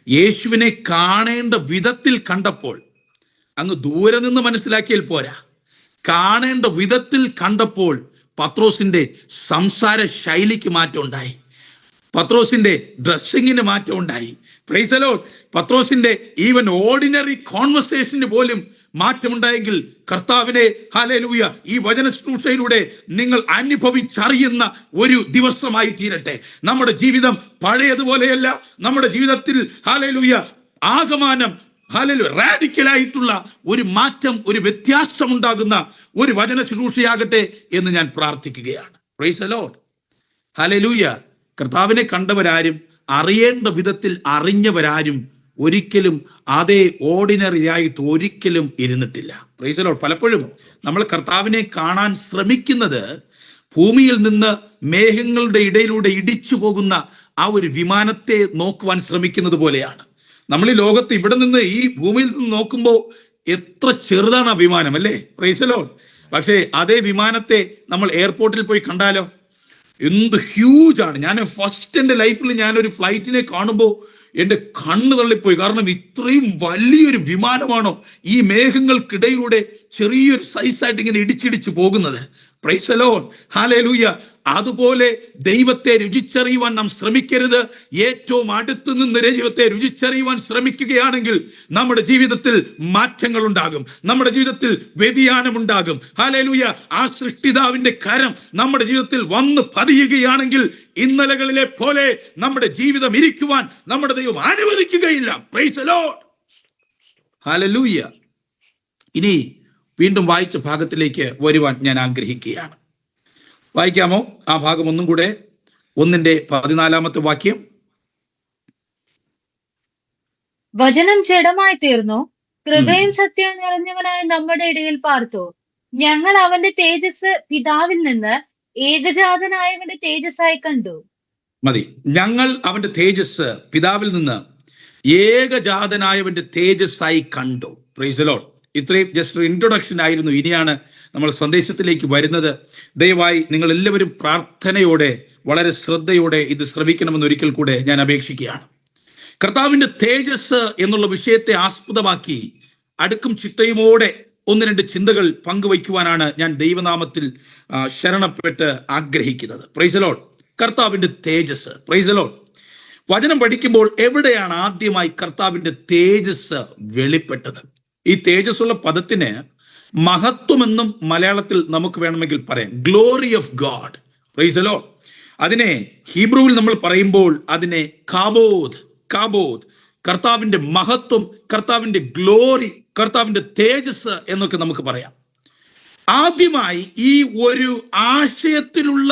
യേശുവിനെ കാണേണ്ട വിധത്തിൽ കണ്ടപ്പോൾ, അങ്ങ് ദൂരെ നിന്ന് മനസ്സിലാക്കിയാൽ പോരാ, കാണേണ്ട വിധത്തിൽ കണ്ടപ്പോൾ പത്രോസിന്റെ സംസാര ശൈലിക്ക് മാറ്റം ഉണ്ടായി, പത്രോസിന്റെ ഡ്രസ്സിങ്ങിന് മാറ്റം ഉണ്ടായി. Price the Lord. പത്രോസിന്റെ ഈവൻ ഓർഡിനറി കോൺവെർസേഷന് പോലും മാറ്റമുണ്ടായെങ്കിൽ കർത്താവിനെ, ഹല്ലേലൂയ, ഈ വചന ശുശ്രൂഷയിലൂടെ നിങ്ങൾ അനുഭവിച്ചറിയുന്ന ഒരു ദിവസമായി തീരട്ടെ. നമ്മുടെ ജീവിതം പഴയതുപോലെയല്ല. നമ്മുടെ ജീവിതത്തിൽ, ഹല്ലേലൂയ, ആകമാനം, ഹല്ലേലൂയ, റാഡിക്കലായിട്ടുള്ള ഒരു മാറ്റം, ഒരു വ്യത്യാസം ഉണ്ടാകുന്ന ഒരു വചന ശുശ്രൂഷയാകട്ടെ എന്ന് ഞാൻ പ്രാർത്ഥിക്കുകയാണ്. Price the Lord. ഹല്ലേലൂയ. കർത്താവിനെ കണ്ടവരാരും, അറിയേണ്ട വിധത്തിൽ അറിഞ്ഞവരാരും ഒരിക്കലും അതേ ഓർഡിനറി ആയിട്ട് ഒരിക്കലും ഇരുന്നിട്ടില്ല. Price the Lord. പലപ്പോഴും നമ്മൾ കർത്താവിനെ കാണാൻ ശ്രമിക്കുന്നത് ഭൂമിയിൽ നിന്ന് മേഘങ്ങളുടെ ഇടയിലൂടെ ഇടിച്ചു പോകുന്ന ആ ഒരു വിമാനത്തെ നോക്കുവാൻ ശ്രമിക്കുന്നത് പോലെയാണ്. നമ്മൾ ഈ ലോകത്ത് ഇവിടെ നിന്ന്, ഈ ഭൂമിയിൽ നിന്ന് നോക്കുമ്പോൾ എത്ര ചെറുതാണ് ആ വിമാനം, അല്ലേ? Price the Lord. പക്ഷേ അതേ വിമാനത്തെ നമ്മൾ എയർപോർട്ടിൽ പോയി കണ്ടാലോ, എന്ത് ഹ്യൂജ് ആണ്. ഞാൻ ഫസ്റ്റ് എൻ്റെ ലൈഫിൽ ഞാനൊരു ഫ്ലൈറ്റിനെ കാണുമ്പോൾ എൻ്റെ കണ്ണ് തള്ളിപ്പോയി. കാരണം ഇത്രയും വലിയൊരു വിമാനമാണോ ഈ മേഘങ്ങൾക്കിടയിലൂടെ ചെറിയൊരു സൈസായിട്ട് ഇങ്ങനെ ഇടിച്ചിടിച്ച് പോകുന്നത്? Price the Lord. ഹല്ലേലൂയ. അതുപോലെ ദൈവത്തെ രുചിച്ചറിയുവാൻ നാം ശ്രമിക്കരുത്. ഏറ്റവും അടുത്ത് നിന്ന് ദൈവത്തെ രുചിച്ചറിയുവാൻ ശ്രമിക്കുകയാണെങ്കിൽ നമ്മുടെ ജീവിതത്തിൽ മാറ്റങ്ങൾ ഉണ്ടാകും, നമ്മുടെ ജീവിതത്തിൽ വ്യതിയാനം ഉണ്ടാകും. ഹല്ലേലൂയ. ആ സൃഷ്ടിതാവിന്റെ കരം നമ്മുടെ ജീവിതത്തിൽ വന്ന് പതിയുകയാണെങ്കിൽ ഇന്നലകളിലെ പോലെ നമ്മുടെ ജീവിതം ഇരിക്കുവാൻ നമ്മുടെ ദൈവം അനുവദിക്കുകയില്ല. Praise the Lord. ഹല്ലേലൂയ. ഇനി വീണ്ടും വായിച്ച ഭാഗത്തിലേക്ക് വരുവാൻ ഞാൻ ആഗ്രഹിക്കുകയാണ്. വായിക്കാമോ ആ ഭാഗം ഒന്നും കൂടെ? 1:14 വാക്യം. വചനം ജഡമായി തീർന്നു, കൃപയും സത്യവും നിറഞ്ഞവനായ നമ്മുടെ ഇടയിൽ പാർത്തു. ഞങ്ങൾ അവന്റെ തേജസ് പിതാവിൽ നിന്ന് ഏകജാതനായവന്റെ തേജസ്സായി കണ്ടു. മതി. ഞങ്ങൾ അവന്റെ തേജസ് പിതാവിൽ നിന്ന് ഏകജാതനായവന്റെ തേജസ്സായി കണ്ടു. Price the Lord. ഇത്രയും ജസ്റ്റ് ഇൻട്രൊഡക്ഷൻ ആയിരുന്നു. ഇനിയാണ് നമ്മൾ സന്ദേശത്തിലേക്ക് വരുന്നത്. ദയവായി നിങ്ങൾ എല്ലാവരും പ്രാർത്ഥനയോടെ, വളരെ ശ്രദ്ധയോടെ ഇത് ശ്രവിക്കണമെന്ന് ഒരിക്കൽ കൂടെ ഞാൻ അപേക്ഷിക്കുകയാണ്. കർത്താവിന്റെ തേജസ് എന്നുള്ള വിഷയത്തെ ആസ്പദമാക്കി അടുക്കും ചിട്ടയുമോടെ 1-2 ചിന്തകൾ പങ്കുവയ്ക്കുവാനാണ് ഞാൻ ദൈവനാമത്തിൽ ശരണപ്പെട്ട് ആഗ്രഹിക്കുന്നത്. Price the Lord. കർത്താവിന്റെ തേജസ്. Praise the Lord. വചനം പഠിക്കുമ്പോൾ എവിടെയാണ് ആദ്യമായി കർത്താവിന്റെ തേജസ് വെളിപ്പെട്ടത്? ഈ തേജസ്സുള്ള പദത്തിന് മഹത്വമെന്നും മലയാളത്തിൽ നമുക്ക് വേണമെങ്കിൽ പറയാം. Glory of God. Price the Lord. അതിനെ ഹീബ്രുവിൽ നമ്മൾ പറയുമ്പോൾ അതിനെ കാബോദ്, കാബോദ്, കർത്താവിന്റെ മഹത്വം, കർത്താവിന്റെ ഗ്ലോറി, കർത്താവിന്റെ തേജസ് എന്നൊക്കെ നമുക്ക് പറയാം. ആദ്യമായി ഈ ഒരു ആശയത്തിലുള്ള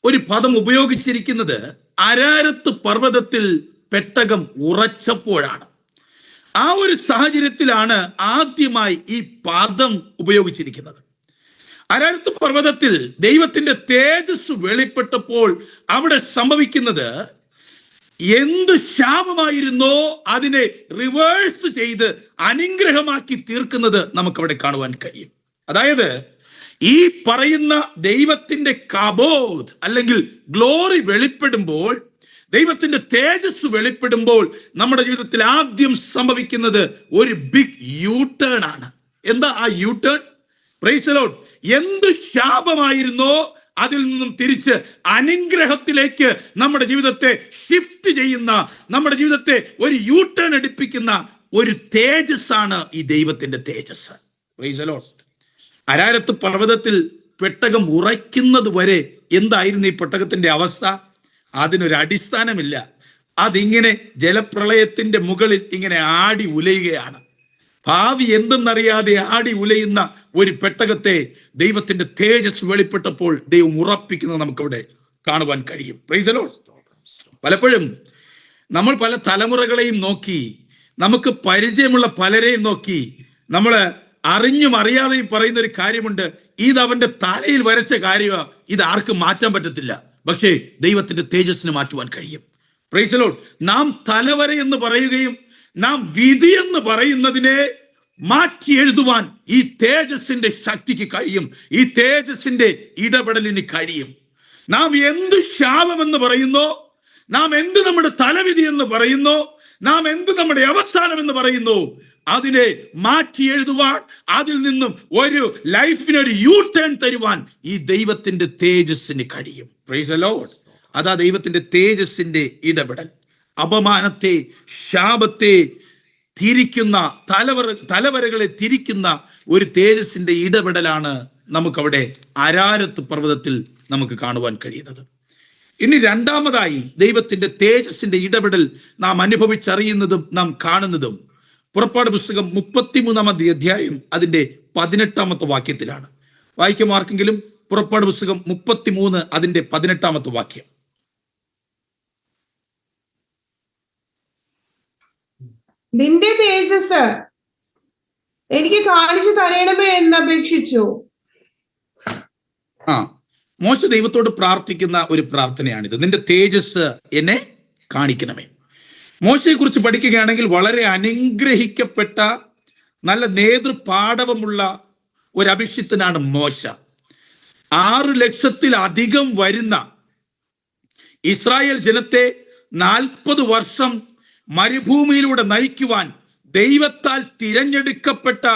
ഒരു പദം ഉപയോഗിച്ചിരിക്കുന്നത് അരാരത്ത് പർവ്വതത്തിൽ പെട്ടകം ഉറച്ചപ്പോഴാണ്. ആ ഒരു സാഹചര്യത്തിലാണ് ആദ്യമായി ഈ പദം ഉപയോഗിച്ചിരിക്കുന്നത്. അരാരത്ത് പർവ്വതത്തിൽ ദൈവത്തിന്റെ തേജസ് വെളിപ്പെട്ടപ്പോൾ അവിടെ സംഭവിക്കുന്നത്, എന്ത് ശാപമായിരുന്നോ അതിനെ റിവേഴ്സ് ചെയ്ത് അനുഗ്രഹമാക്കി തീർക്കുന്നത് നമുക്കവിടെ കാണുവാൻ കഴിയും. അതായത് ഈ പറയുന്ന ദൈവത്തിന്റെ കബോദ് അല്ലെങ്കിൽ ഗ്ലോറി വെളിപ്പെടുമ്പോൾ, ദൈവത്തിന്റെ തേജസ് വെളിപ്പെടുമ്പോൾ നമ്മുടെ ജീവിതത്തിൽ ആദ്യം സംഭവിക്കുന്നത് ഒരു ബിഗ് യൂ ടേൺ ആണ്. എന്താ ആ you turn? Price the Lord. എന്ത് ശാപമായിരുന്നോ അതിൽ നിന്നും തിരിച്ച് അനുഗ്രഹത്തിലേക്ക് നമ്മുടെ ജീവിതത്തെ ഷിഫ്റ്റ് ചെയ്യുന്ന, നമ്മുടെ ജീവിതത്തെ ഒരു യൂ ടേൺ എടുപ്പിക്കുന്ന ഒരു തേജസ് ആണ് ഈ ദൈവത്തിന്റെ തേജസ്. Praise the Lord. അരാരത്ത് പർവ്വതത്തിൽ പെട്ടകം ഉറയ്ക്കുന്നത് വരെ എന്തായിരുന്നു ഈ പെട്ടകത്തിന്റെ അവസ്ഥ? അതിനൊരു അടിസ്ഥാനമില്ല. അതിങ്ങനെ ജലപ്രളയത്തിന്റെ മുകളിൽ ഇങ്ങനെ ആടി ഉലയുകയാണ്. ഭാവി എന്തെന്നറിയാതെ ആടി ഉലയുന്ന ഒരു പെട്ടകത്തെ ദൈവത്തിന്റെ തേജസ് വെളിപ്പെട്ടപ്പോൾ ദൈവം ഉറപ്പിക്കുന്നത് നമുക്കവിടെ കാണുവാൻ കഴിയും. Praise the Lord. പലപ്പോഴും നമ്മൾ പല തലമുറകളെയും നോക്കി, നമുക്ക് പരിചയമുള്ള പലരെയും നോക്കി നമ്മൾ അറിഞ്ഞും അറിയാതെയും പറയുന്ന ഒരു കാര്യമുണ്ട്, ഇത് അവന്റെ തലയിൽ വരച്ച കാര്യമാണ്, ഇത് ആർക്കും മാറ്റാൻ പറ്റത്തില്ല. പക്ഷേ ദൈവത്തിന്റെ തേജസ്സിന് മാറ്റുവാൻ കഴിയും. Praise the Lord. നാം തലവര എന്ന് പറയുകയും നാം വിധി എന്ന് പറയുന്നതിനെ മാറ്റി എഴുതുവാൻ ഈ തേജസ്സിന്റെ ശക്തിക്ക് കഴിയും. ഈ തേജസ്സിന്റെ ഇടപെടലിന് കഴിയും. നാം എന്ത് ശാപമെന്ന് പറയുന്നോ, നാം എന്ത് നമ്മുടെ തലവിധി എന്ന് പറയുന്നോ, നാം എന്ത് നമ്മുടെ അവസാനം എന്ന് പറയുന്നു, അതിനെ മാറ്റി എഴുതുവാൻ, അതിൽ നിന്നും ഒരു ലൈഫിനൊരു യു ടേൺ തരുവാൻ ഈ ദൈവത്തിന്റെ തേജസ്സിന് കഴിയും. Praise the lord. അതാ ദൈവത്തിന്റെ തേജസ്സിന്റെ ഇടപെടൽ. അപമാനത്തെ, ശാപത്തെ തിരിക്കുന്ന, തലവരകളെ തിരിക്കുന്ന ഒരു തേജസ്സിന്റെ ഇടപെടലാണ് നമുക്കവിടെ അരാരത്ത് പർവ്വതത്തിൽ നമുക്ക് കാണുവാൻ കഴിയുന്നത്. ഇനി രണ്ടാമതായി ദൈവത്തിന്റെ തേജസ്സിന്റെ ഇടപെടൽ നാം അനുഭവിച്ചറിയുന്നതും നാം കാണുന്നതും പുറപ്പാട് പുസ്തകം 33 അധ്യായം അതിന്റെ 18 വാക്യത്തിലാണ്. വായിക്കും ആർക്കെങ്കിലും പുറപ്പാട് പുസ്തകം 33 അതിന്റെ 18 വാക്യം. നിന്റെ തേജസ് എനിക്ക് കാണിച്ചു തരണമേ എന്ന് അപേക്ഷിച്ചു. മോശ ദൈവത്തോട് പ്രാർത്ഥിക്കുന്ന ഒരു പ്രാർത്ഥനയാണിത്. നിന്റെ തേജസ് എന്നെ കാണിക്കണമേ. മോശയെ കുറിച്ച് പഠിക്കുകയാണെങ്കിൽ വളരെ അനുഗ്രഹിക്കപ്പെട്ട നല്ല നേതൃപാടവമുള്ള ഒരു അഭിഷിക്തനാണ് മോശ. 6 ലക്ഷത്തിലധികം വരുന്ന ഇസ്രായേൽ ജനത്തെ 40 വർഷം മരുഭൂമിയിലൂടെ നയിക്കുവാൻ ദൈവത്താൽ തിരഞ്ഞെടുക്കപ്പെട്ട,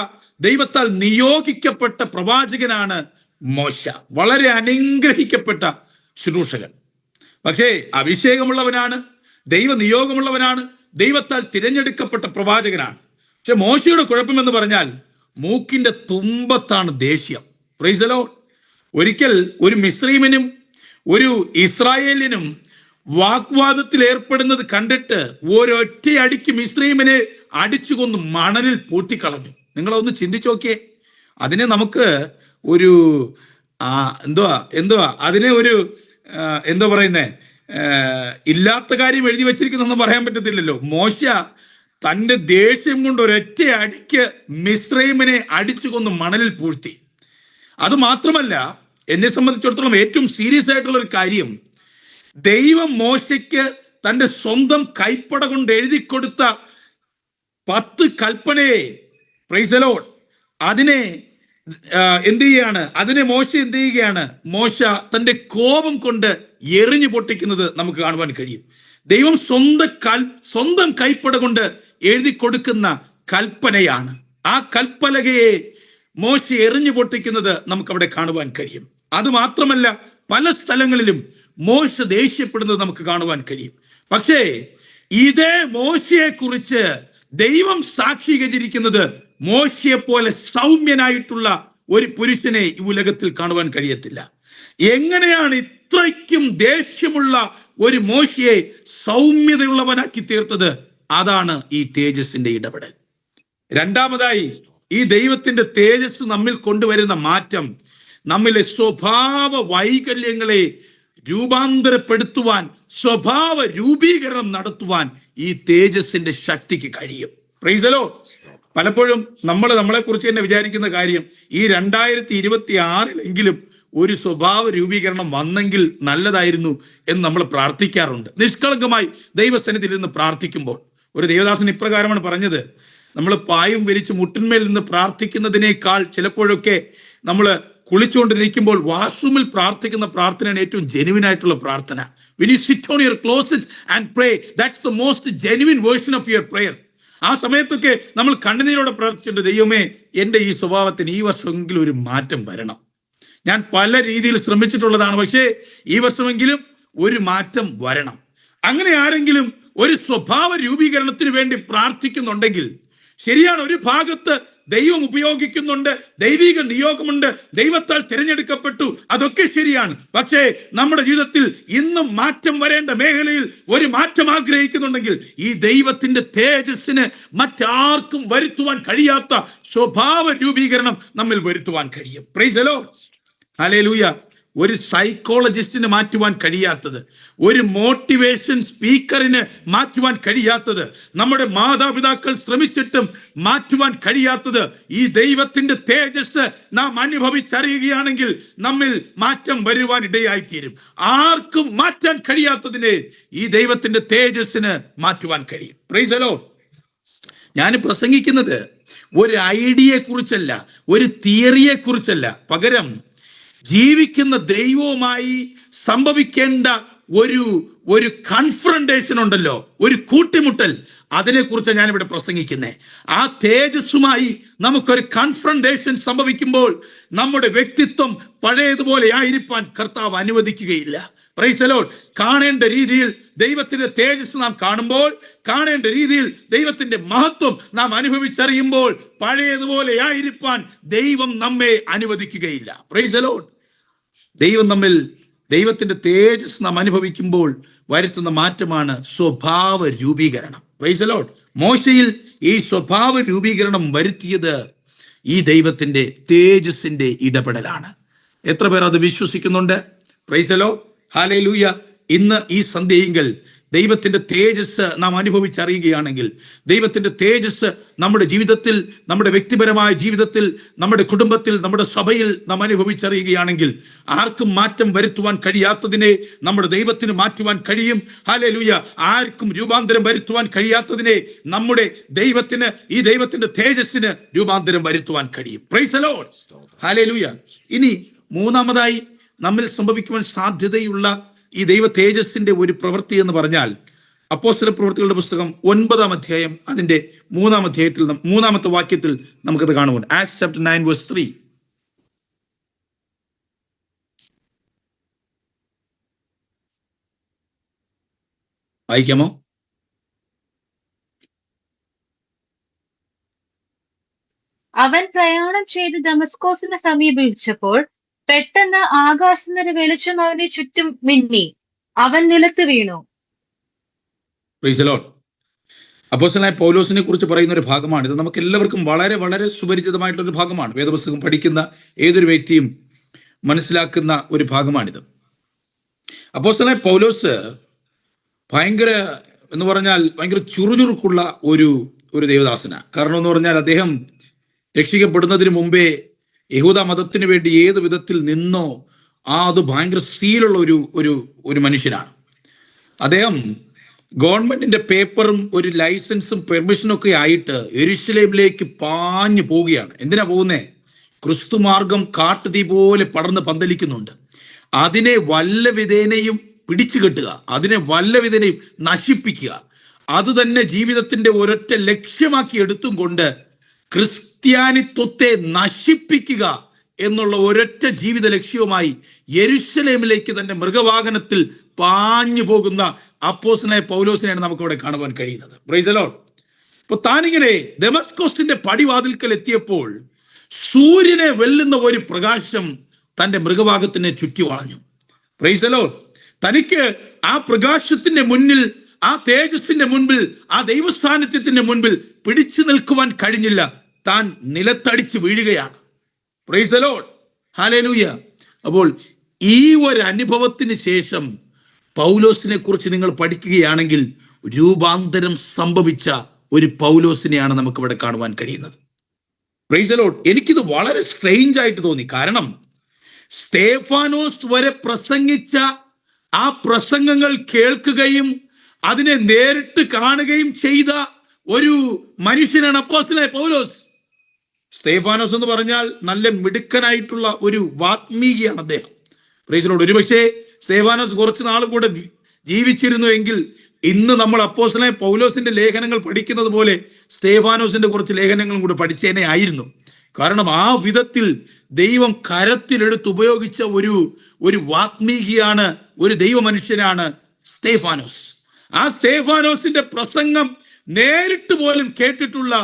ദൈവത്താൽ നിയോഗിക്കപ്പെട്ട പ്രവാചകനാണ് മോശ. വളരെ അനുഗ്രഹിക്കപ്പെട്ട ശുശ്രൂഷകൻ. പക്ഷേ അഭിഷേകമുള്ളവനാണ്, ദൈവ നിയോഗമുള്ളവനാണ്, ദൈവത്താൽ തിരഞ്ഞെടുക്കപ്പെട്ട പ്രവാചകനാണ്. പക്ഷെ മോശയുടെ കുഴപ്പമെന്ന് പറഞ്ഞാൽ മൂക്കിന്റെ തുമ്പത്താണ് ദേഷ്യം. Price the Lord. ഒരിക്കൽ ഒരു മിസ്രൈമിനും ഒരു ഇസ്രായേലിനും വാഗ്വാദത്തിൽ ഏർപ്പെടുന്നത് കണ്ടിട്ട് ഒരൊറ്റയടിക്ക് മിസ്രൈമിനെ അടിച്ചു കൊന്ന് മണലിൽ പൂട്ടിക്കളഞ്ഞു. നിങ്ങളൊന്ന് ചിന്തിച്ചു നോക്കിയേ. അതിനെ നമുക്ക് ഒരു എന്തുവാ അതിനെ ഒരു എന്താ പറയുന്നേ, ഇല്ലാത്ത കാര്യം എഴുതി വെച്ചിരിക്കുന്നൊന്നും പറയാൻ പറ്റത്തില്ലല്ലോ. മോശ തന്റെ ദേഷ്യം കൊണ്ട് ഒരൊറ്റ അടിക്ക് മിസ്രൈമിനെ അടിച്ചു കൊന്ന് മണലിൽ പൂഴ്ത്തി. അത് മാത്രമല്ല, എന്നെ സംബന്ധിച്ചിടത്തോളം ഏറ്റവും സീരിയസ് ആയിട്ടുള്ള ഒരു കാര്യം, ദൈവം മോശയ്ക്ക് തന്റെ സ്വന്തം കൈപ്പട കൊണ്ട് എഴുതി കൊടുത്ത 10 കൽപ്പനയെ, പ്രൈസ് ദി ലോർഡ്, അതിനെ എന്ത് ചെയ്യാണ്, അതിനെ മോശ എന്ത് ചെയ്യുകയാണ്, മോശ തന്റെ കോപം കൊണ്ട് എറിഞ്ഞു പൊട്ടിക്കുന്നത് നമുക്ക് കാണുവാൻ കഴിയും. ദൈവം സ്വന്തം കൈപ്പട കൊണ്ട് എഴുതി കൊടുക്കുന്ന കൽപ്പനയാണ്. ആ കൽപ്പലകയെ മോശ എറിഞ്ഞു പൊട്ടിക്കുന്നത് നമുക്ക് അവിടെ കാണുവാൻ കഴിയും. അത് മാത്രമല്ല, പല സ്ഥലങ്ങളിലും മോശ ദേഷ്യപ്പെടുന്നത് നമുക്ക് കാണുവാൻ കഴിയും. പക്ഷേ ഇതേ മോശയെ കുറിച്ച് ദൈവം സാക്ഷീകരിച്ചിരിക്കുന്നത് മോശയെ പോലെ സൗമ്യനായിട്ടുള്ള ഒരു പുരുഷനെ ഈ ഉലകത്തിൽ കാണുവാൻ കഴിയത്തില്ല. എങ്ങനെയാണ് ഇത്രയ്ക്കും ദേഷ്യമുള്ള ഒരു മോശയെ സൗമ്യതയുള്ളവനാക്കി തീർത്തത്? അതാണ് ഈ തേജസ്സിന്റെ ഇടപെടൽ. രണ്ടാമതായി, ഈ ദൈവത്തിന്റെ തേജസ് നമ്മിൽ കൊണ്ടുവരുന്ന മാറ്റം, നമ്മിലെ സ്വഭാവ വൈകല്യങ്ങളെ രൂപാന്തരപ്പെടുത്തുവാൻ, സ്വഭാവ രൂപീകരണം നടത്തുവാൻ ഈ തേജസ്സിന്റെ ശക്തിക്ക് കഴിയും. Praise the Lord. പലപ്പോഴും നമ്മളെ കുറിച്ച് തന്നെ വിചാരിക്കുന്ന കാര്യം, ഈ 2026 ഒരു സ്വഭാവ രൂപീകരണം വന്നെങ്കിൽ നല്ലതായിരുന്നു എന്ന് നമ്മൾ പ്രാർത്ഥിക്കാറുണ്ട്. നിഷ്കളങ്കമായി ദൈവസന്നിധിയിൽ നിന്ന് പ്രാർത്ഥിക്കുമ്പോൾ ഒരു ദേവദാസൻ ഇപ്രകാരമാണ് പറഞ്ഞത്, നമ്മൾ പായും വിരിച്ച് മുട്ടിന്മേൽ നിന്ന് പ്രാർത്ഥിക്കുന്നതിനേക്കാൾ ചിലപ്പോഴൊക്കെ നമ്മൾ കുളിച്ചുകൊണ്ടിരിക്കുമ്പോൾ വാഷ്റൂമിൽ പ്രാർത്ഥിക്കുന്ന പ്രാർത്ഥനയാണ് ഏറ്റവും ജെനുവിൻ ആയിട്ടുള്ള പ്രാർത്ഥന. When you sit on your closet and pray, that's the most genuine version of your prayer. ആ സമയത്തൊക്കെ നമ്മൾ കണ്ണുനീരോടെ പ്രാർത്ഥിച്ചിട്ടുണ്ട്, ദൈവമേ എൻ്റെ ഈ സ്വഭാവത്തിന് ഈ വർഷമെങ്കിലും ഒരു മാറ്റം വരണം. ഞാൻ പല രീതിയിൽ ശ്രമിച്ചിട്ടുള്ളതാണ്, പക്ഷേ ഈ വർഷമെങ്കിലും ഒരു മാറ്റം വരണം. അങ്ങനെ ആരെങ്കിലും ഒരു സ്വഭാവ രൂപീകരണത്തിന് വേണ്ടി പ്രാർത്ഥിക്കുന്നുണ്ടെങ്കിൽ ശരിയാണ്, ഒരു ഭാഗത്ത് ദൈവം ഉപയോഗിക്കുന്നുണ്ട്, ദൈവിക നിയോഗമുണ്ട്, ദൈവത്താൽ തിരഞ്ഞെടുക്കപ്പെട്ടു, അതൊക്കെ ശരിയാണ്. പക്ഷേ നമ്മുടെ ജീവിതത്തിൽ ഇന്നും മാറ്റം വരേണ്ട മേഖലയിൽ ഒരു മാറ്റം ആഗ്രഹിക്കുന്നുണ്ടെങ്കിൽ ഈ ദൈവത്തിന്റെ തേജസ്സിന് മറ്റാർക്കും വരുത്തുവാൻ കഴിയാത്ത സ്വഭാവ രൂപീകരണം നമ്മിൽ വരുത്തുവാൻ കഴിയും. Praise the Lord. ഹല്ലേലൂയ. ഒരു സൈക്കോളജിസ്റ്റിന് മാറ്റുവാൻ കഴിയാത്തത്, ഒരു മോട്ടിവേഷൻ സ്പീക്കറിന് മാറ്റുവാൻ കഴിയാത്തത്, നമ്മുടെ മാതാപിതാക്കൾ ശ്രമിച്ചിട്ടും മാറ്റുവാൻ കഴിയാത്തത്, ഈ ദൈവത്തിന്റെ തേജസ് നാം അനുഭവിച്ചറിയുകയാണെങ്കിൽ നമ്മിൽ മാറ്റം വരുവാൻ ഇടയായിത്തീരും. ആർക്കും മാറ്റാൻ കഴിയാത്തതിനെ ഈ ദൈവത്തിന്റെ തേജസ്സിന് മാറ്റുവാൻ കഴിയും. Praise the Lord. ഞാൻ പ്രസംഗിക്കുന്നത് ഒരു ഐഡിയയെ കുറിച്ചല്ല, ഒരു തിയറിയെ കുറിച്ചല്ല, പകരം ജീവിക്കുന്ന ദൈവവുമായി സംഭവിക്കേണ്ട ഒരു കൺഫ്രണ്ടേഷൻ ഉണ്ടല്ലോ, ഒരു കൂട്ടിമുട്ടൽ, അതിനെക്കുറിച്ച് ഞാനിവിടെ പ്രസംഗിക്കുന്നത്. ആ തേജസ്സുമായി നമുക്കൊരു കൺഫ്രണ്ടേഷൻ സംഭവിക്കുമ്പോൾ നമ്മുടെ വ്യക്തിത്വം പഴയതുപോലെ ആയിരിക്കാൻ കർത്താവ് അനുവദിക്കുകയില്ല. Praise the Lord. കാണേണ്ട രീതിയിൽ ദൈവത്തിന്റെ തേജസ് നാം കാണുമ്പോൾ, കാണേണ്ട രീതിയിൽ ദൈവത്തിന്റെ മഹത്വം നാം അനുഭവിച്ചറിയുമ്പോൾ പഴയതുപോലെ ആയിരിക്കാൻ ദൈവം നമ്മെ അനുവദിക്കുകയില്ല. Praise the Lord. ദൈവത്തിന്റെ തേജസ് നാം അനുഭവിക്കുമ്പോൾ വരുത്തുന്ന മാറ്റമാണ് സ്വഭാവ രൂപീകരണം. Price the Lord. മോശയിൽ ഈ സ്വഭാവ രൂപീകരണം വരുത്തിയത് ഈ ദൈവത്തിന്റെ തേജസ്സിന്റെ ഇടപെടലാണ്. എത്ര പേർ അത് വിശ്വസിക്കുന്നുണ്ട്? Price the Lord. ഹല്ലേലൂയ. ഇന്ന് ഈ സന്ധ്യയെങ്കിൽ ദൈവത്തിന്റെ തേജസ് നാം അനുഭവിച്ചറിയുകയാണെങ്കിൽ, ദൈവത്തിന്റെ തേജസ് നമ്മുടെ ജീവിതത്തിൽ, നമ്മുടെ വ്യക്തിപരമായ ജീവിതത്തിൽ, നമ്മുടെ കുടുംബത്തിൽ, നമ്മുടെ സഭയിൽ നാം അനുഭവിച്ചറിയുകയാണെങ്കിൽ ആർക്കും മാറ്റം വരുത്തുവാൻ കഴിയാത്തതിനെ നമ്മുടെ ദൈവത്തിന് മാറ്റുവാൻ കഴിയും. ഹല്ലേലൂയ. ആർക്കും രൂപാന്തരം വരുത്തുവാൻ കഴിയാത്തതിനെ നമ്മുടെ ദൈവത്തിന്, ഈ ദൈവത്തിന്റെ തേജസ്സിന് രൂപാന്തരം വരുത്തുവാൻ കഴിയും. Praise the Lord. ഹല്ലേലൂയ. ഇനി മൂന്നാമതായി നമ്മിൽ സംഭവിക്കുവാൻ സാധ്യതയുള്ള ഈ ദൈവ തേജസ്സിന്റെ ഒരു പ്രവൃത്തി എന്ന് പറഞ്ഞാൽ, അപ്പോസ്തല പ്രവൃത്തികളുടെ പുസ്തകം 9-ാം അധ്യായം അതിന്റെ 3-ാം അധ്യായത്തിൽ 3-ാമത്തെ വാക്യത്തിൽ നമുക്കത് കാണുവാൻ. Acts chapter 9 verse 3. വായിക്കാമോ? അവൻ പ്രയാണം ചെയ്ത് ദമസ്കോസിനെ സമീപിച്ചപ്പോൾ പെട്ടെന്ന് ആകാശത്ത് നിന്ന് ഒരു വെളിച്ചം അവന്റെ ചുറ്റും മിന്നി. അവൻ നിലത്ത് വീണു. Praise the Lord. അപ്പോസ്തലനായ പൗലോസിനെ കുറിച്ച് പറയുന്ന ഒരു ഭാഗമാണ് ഇത്. നമുക്ക് എല്ലാവർക്കും വളരെ വളരെ സുപരിചിതമായിട്ടുള്ള ഒരു ഭാഗമാണ്. വേദപുസ്തകം പഠിക്കുന്ന ഏതൊരു വ്യക്തിയും മനസ്സിലാക്കുന്ന ഒരു ഭാഗമാണിത്. അപ്പോസ്തലനായ പൗലോസ് ഭയങ്കര എന്ന് പറഞ്ഞാൽ ഭയങ്കര ചുറുചുറുക്കുള്ള ഒരു ദേവദാസനാണ്. കാരണം എന്ന് പറഞ്ഞാൽ അദ്ദേഹം രക്ഷിക്കപ്പെടുന്നതിന് മുമ്പേ യഹൂദ മതത്തിന് വേണ്ടി ഏത് വിധത്തിൽ നിന്നോ അത് ഭയങ്കര സീലുള്ള ഒരു മനുഷ്യനാണ്. അദ്ദേഹം ഗവൺമെന്റിന്റെ പേപ്പറും ഒരു ലൈസൻസും പെർമിഷനും ഒക്കെ ആയിട്ട് യെരൂശലേമിലേക്ക് പാഞ്ഞു പോവുകയാണ്. എന്തിനാ പോകുന്നേ? ക്രിസ്തുമാർഗം കാട്ടുതീ പോലെ പടർന്ന് പന്തലിക്കുന്നുണ്ട്. അതിനെ വല്ല വിധേനയും പിടിച്ചു കെട്ടുക, അതിനെ വല്ല വിധേനയും നശിപ്പിക്കുക, അത് തന്നെ ജീവിതത്തിന്റെ ഒരൊറ്റ ലക്ഷ്യമാക്കി എടുത്തും കൊണ്ട് ക്രിസ്ത്യാനിത്വത്തെ നശിപ്പിക്കുക എന്നുള്ള ഒരൊറ്റ ജീവിത ലക്ഷ്യവുമായി യെരൂശലേമിലേക്ക് തന്നെ മൃഗവാഹനത്തിൽ പാഞ്ഞു പോകുന്ന അപ്പോസ്തലനായ പൗലോസിനെയാണ് നമുക്ക് ഇവിടെ കാണുവാൻ കഴിയുന്നത്. Price the Lord. ഇപ്പൊ താനിങ്ങനെ ദമസ്കോസിന്റെ പടിവാതിൽക്കൽ എത്തിയപ്പോൾ സൂര്യനെ വെല്ലുന്ന ഒരു പ്രകാശം തന്റെ മൃഗവാഹത്തിനെ ചുറ്റി വളഞ്ഞു. Price the Lord. തനിക്ക് ആ പ്രകാശത്തിന്റെ മുന്നിൽ, ആ തേജസ്സിന്റെ മുൻപിൽ, ആ ദൈവസാന്നിധ്യത്തിന്റെ മുൻപിൽ പിടിച്ചു നിൽക്കുവാൻ കഴിഞ്ഞില്ല. താൻ നിലത്തടിച്ച് വീഴുകയാണ്. Price the Lord. ഹല്ലേലൂയ. അപ്പോൾ ഈ ഒരു അനുഭവത്തിന് ശേഷം പൗലോസിനെ കുറിച്ച് നിങ്ങൾ പഠിക്കുകയാണെങ്കിൽ രൂപാന്തരം സംഭവിച്ച ഒരു പൗലോസിനെയാണ് നമുക്ക് ഇവിടെ കാണുവാൻ കഴിയുന്നത്. Price the Lord. എനിക്കിത് വളരെ സ്ട്രേഞ്ച് ആയിട്ട് തോന്നി. കാരണം സ്തേഫാനോസ് വരെ പ്രസംഗിച്ച ആ പ്രസംഗങ്ങൾ കേൾക്കുകയും അതിനെ നേരിട്ട് കാണുകയും ചെയ്ത ഒരു മനുഷ്യനാണ് അപ്പോസ്തലനായ പൗലോസ്. സ്തേഫാനോസ് എന്ന് പറഞ്ഞാൽ നല്ല മിടുക്കനായിട്ടുള്ള ഒരു വാത്മീകിയാണ് അദ്ദേഹം. Price the Lord. ഒരുപക്ഷെ സ്തേഫാനോസ് കുറച്ച് നാൾ കൂടെ ജീവിച്ചിരുന്നു എങ്കിൽ ഇന്ന് നമ്മൾ അപ്പോസ്തലനായ പൗലോസിന്റെ ലേഖനങ്ങൾ പഠിക്കുന്നത് പോലെ സ്തേഫാനോസിന്റെ കുറച്ച് ലേഖനങ്ങളും കൂടെ പഠിച്ചേനെ ആയിരുന്നു. കാരണം ആ വിധത്തിൽ ദൈവം കരത്തിലെടുത്ത് ഉപയോഗിച്ച ഒരു വാത്മീകിയാണ്, ഒരു ദൈവ മനുഷ്യനാണ് സ്തേഫാനോസ്. ആ സ്തേഫാനോസിന്റെ പ്രസംഗം നേരിട്ട് പോലും കേട്ടിട്ടുള്ള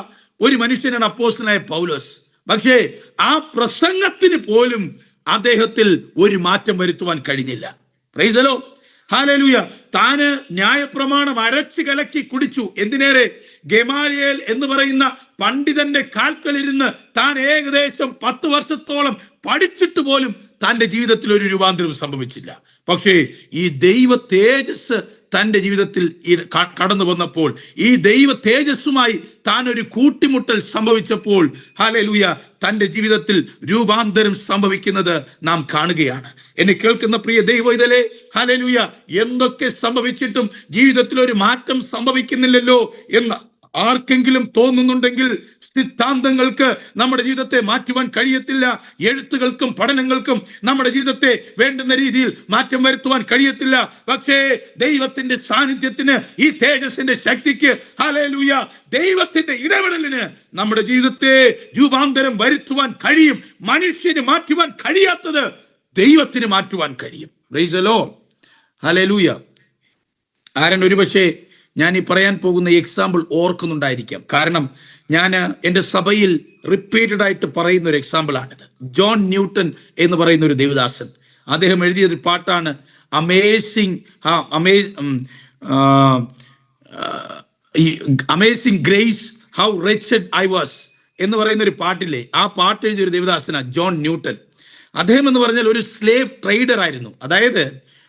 ഒരു മനുഷ്യനാണ് അപ്പോസ്തലനായ പൗലോസ്. പക്ഷേ ആ പ്രസംഗത്തിന് പോലും അദ്ദേഹത്തിൽ ഒരു മാറ്റം വരുത്തുവാൻ കഴിഞ്ഞില്ല. Price the Lord. ഹല്ലേലൂയ. താന് ന്യായപ്രമാണം അരച്ച് കലക്കി കുടിച്ചു. എന്തിനേറെ, ഗമാലിയേൽ എന്ന് പറയുന്ന പണ്ഡിതന്റെ കാൽക്കലിരുന്ന് താൻ ഏകദേശം 10 വർഷത്തോളം പഠിച്ചിട്ട് പോലും തൻ്റെ ജീവിതത്തിൽ ഒരു രൂപാന്തരം സംഭവിച്ചില്ല. പക്ഷേ ഈ ദൈവ തേജസ് തൻ്റെ ജീവിതത്തിൽ കടന്നു വന്നപ്പോൾ, ഈ ദൈവ തേജസ്സുമായി താൻ ഒരു കൂട്ടിമുട്ടൽ സംഭവിച്ചപ്പോൾ, ഹല്ലേലൂയ, തൻ്റെ ജീവിതത്തിൽ രൂപാന്തരം സംഭവിക്കുന്നത് നാം കാണുകയാണ്. എന്നെ കേൾക്കുന്ന പ്രിയ ദൈവവേദലേ, ഹല്ലേലൂയ, എന്തൊക്കെ സംഭവിച്ചിട്ടും ജീവിതത്തിൽ ഒരു മാറ്റം സംഭവിക്കുന്നില്ലല്ലോ എന്ന് ആർക്കെങ്കിലും തോന്നുന്നുണ്ടെങ്കിൽ, സിദ്ധാന്തങ്ങൾക്ക് നമ്മുടെ ജീവിതത്തെ മാറ്റുവാൻ കഴിയത്തില്ല. എഴുത്തുകൾക്കും പഠനങ്ങൾക്കും നമ്മുടെ ജീവിതത്തെ വേണ്ടുന്ന രീതിയിൽ മാറ്റം വരുത്തുവാൻ കഴിയത്തില്ല. പക്ഷേ ദൈവത്തിന്റെ സാന്നിധ്യത്തിന്, ഈ തേജസ്സിന്റെ ശക്തിക്ക്, ഹല്ലേലൂയ, ദൈവത്തിന്റെ ഇടപെടലിന് നമ്മുടെ ജീവിതത്തെ രൂപാന്തരം വരുത്തുവാൻ കഴിയും. മനുഷ്യന് മാറ്റുവാൻ കഴിയാത്തത് ദൈവത്തിന് മാറ്റുവാൻ കഴിയും. Praise the Lord. ഹല്ലേലൂയ. ആരൻ ഒരുപക്ഷേ ഞാൻ ഈ പറയാൻ പോകുന്ന എക്സാമ്പിൾ ഓർക്കുന്നുണ്ടായിരിക്കാം. കാരണം ഞാൻ എൻ്റെ സഭയിൽ റിപ്പീറ്റഡ് ആയിട്ട് പറയുന്ന ഒരു എക്സാമ്പിളാണിത്. ജോൺ ന്യൂട്ടൺ എന്ന് പറയുന്ന ഒരു ദേവദാസൻ, അദ്ദേഹം എഴുതിയൊരു പാട്ടാണ് amazing grace how wretched I was എന്ന് പറയുന്ന ഒരു പാട്ടില്ലേ, ആ പാട്ട് എഴുതിയൊരു ദേവദാസനാണ് ജോൺ ന്യൂട്ടൺ. അദ്ദേഹം എന്ന് പറഞ്ഞാൽ ഒരു സ്ലേവ് ട്രേഡർ ആയിരുന്നു. അതായത്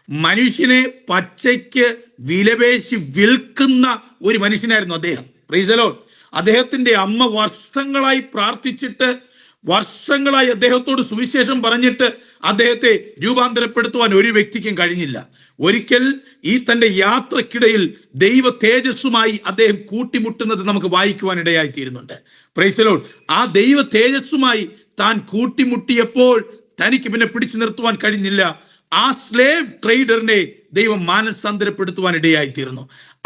മനുഷ്യനെ പച്ചയ്ക്ക് വിലപേശി വിൽക്കുന്ന ഒരു മനുഷ്യനായിരുന്നു അദ്ദേഹം. Price the Lord. അദ്ദേഹത്തിന്റെ അമ്മ വർഷങ്ങളായി പ്രാർത്ഥിച്ചിട്ട്, വർഷങ്ങളായി അദ്ദേഹത്തോട് സുവിശേഷം പറഞ്ഞിട്ട് അദ്ദേഹത്തെ രൂപാന്തരപ്പെടുത്തുവാൻ ഒരു വ്യക്തിക്കും കഴിഞ്ഞില്ല. ഒരിക്കൽ ഈ തന്റെ യാത്രക്കിടയിൽ ദൈവ തേജസ്സുമായി അദ്ദേഹം കൂട്ടിമുട്ടുന്നത് നമുക്ക് വായിക്കുവാൻ ഇടയായി തീരുന്നുണ്ട്. Price the Lord. ആ ദൈവ തേജസ്സുമായി താൻ കൂട്ടിമുട്ടിയപ്പോൾ തനിക്ക് പിന്നെ പിടിച്ചു നിർത്തുവാൻ കഴിഞ്ഞില്ല. ആ സ്ലേവ് ട്രേഡറിനെ ദൈവം മാനസാന്തരപ്പെടുത്തുവാൻ ഇടയായി തീർന്നു.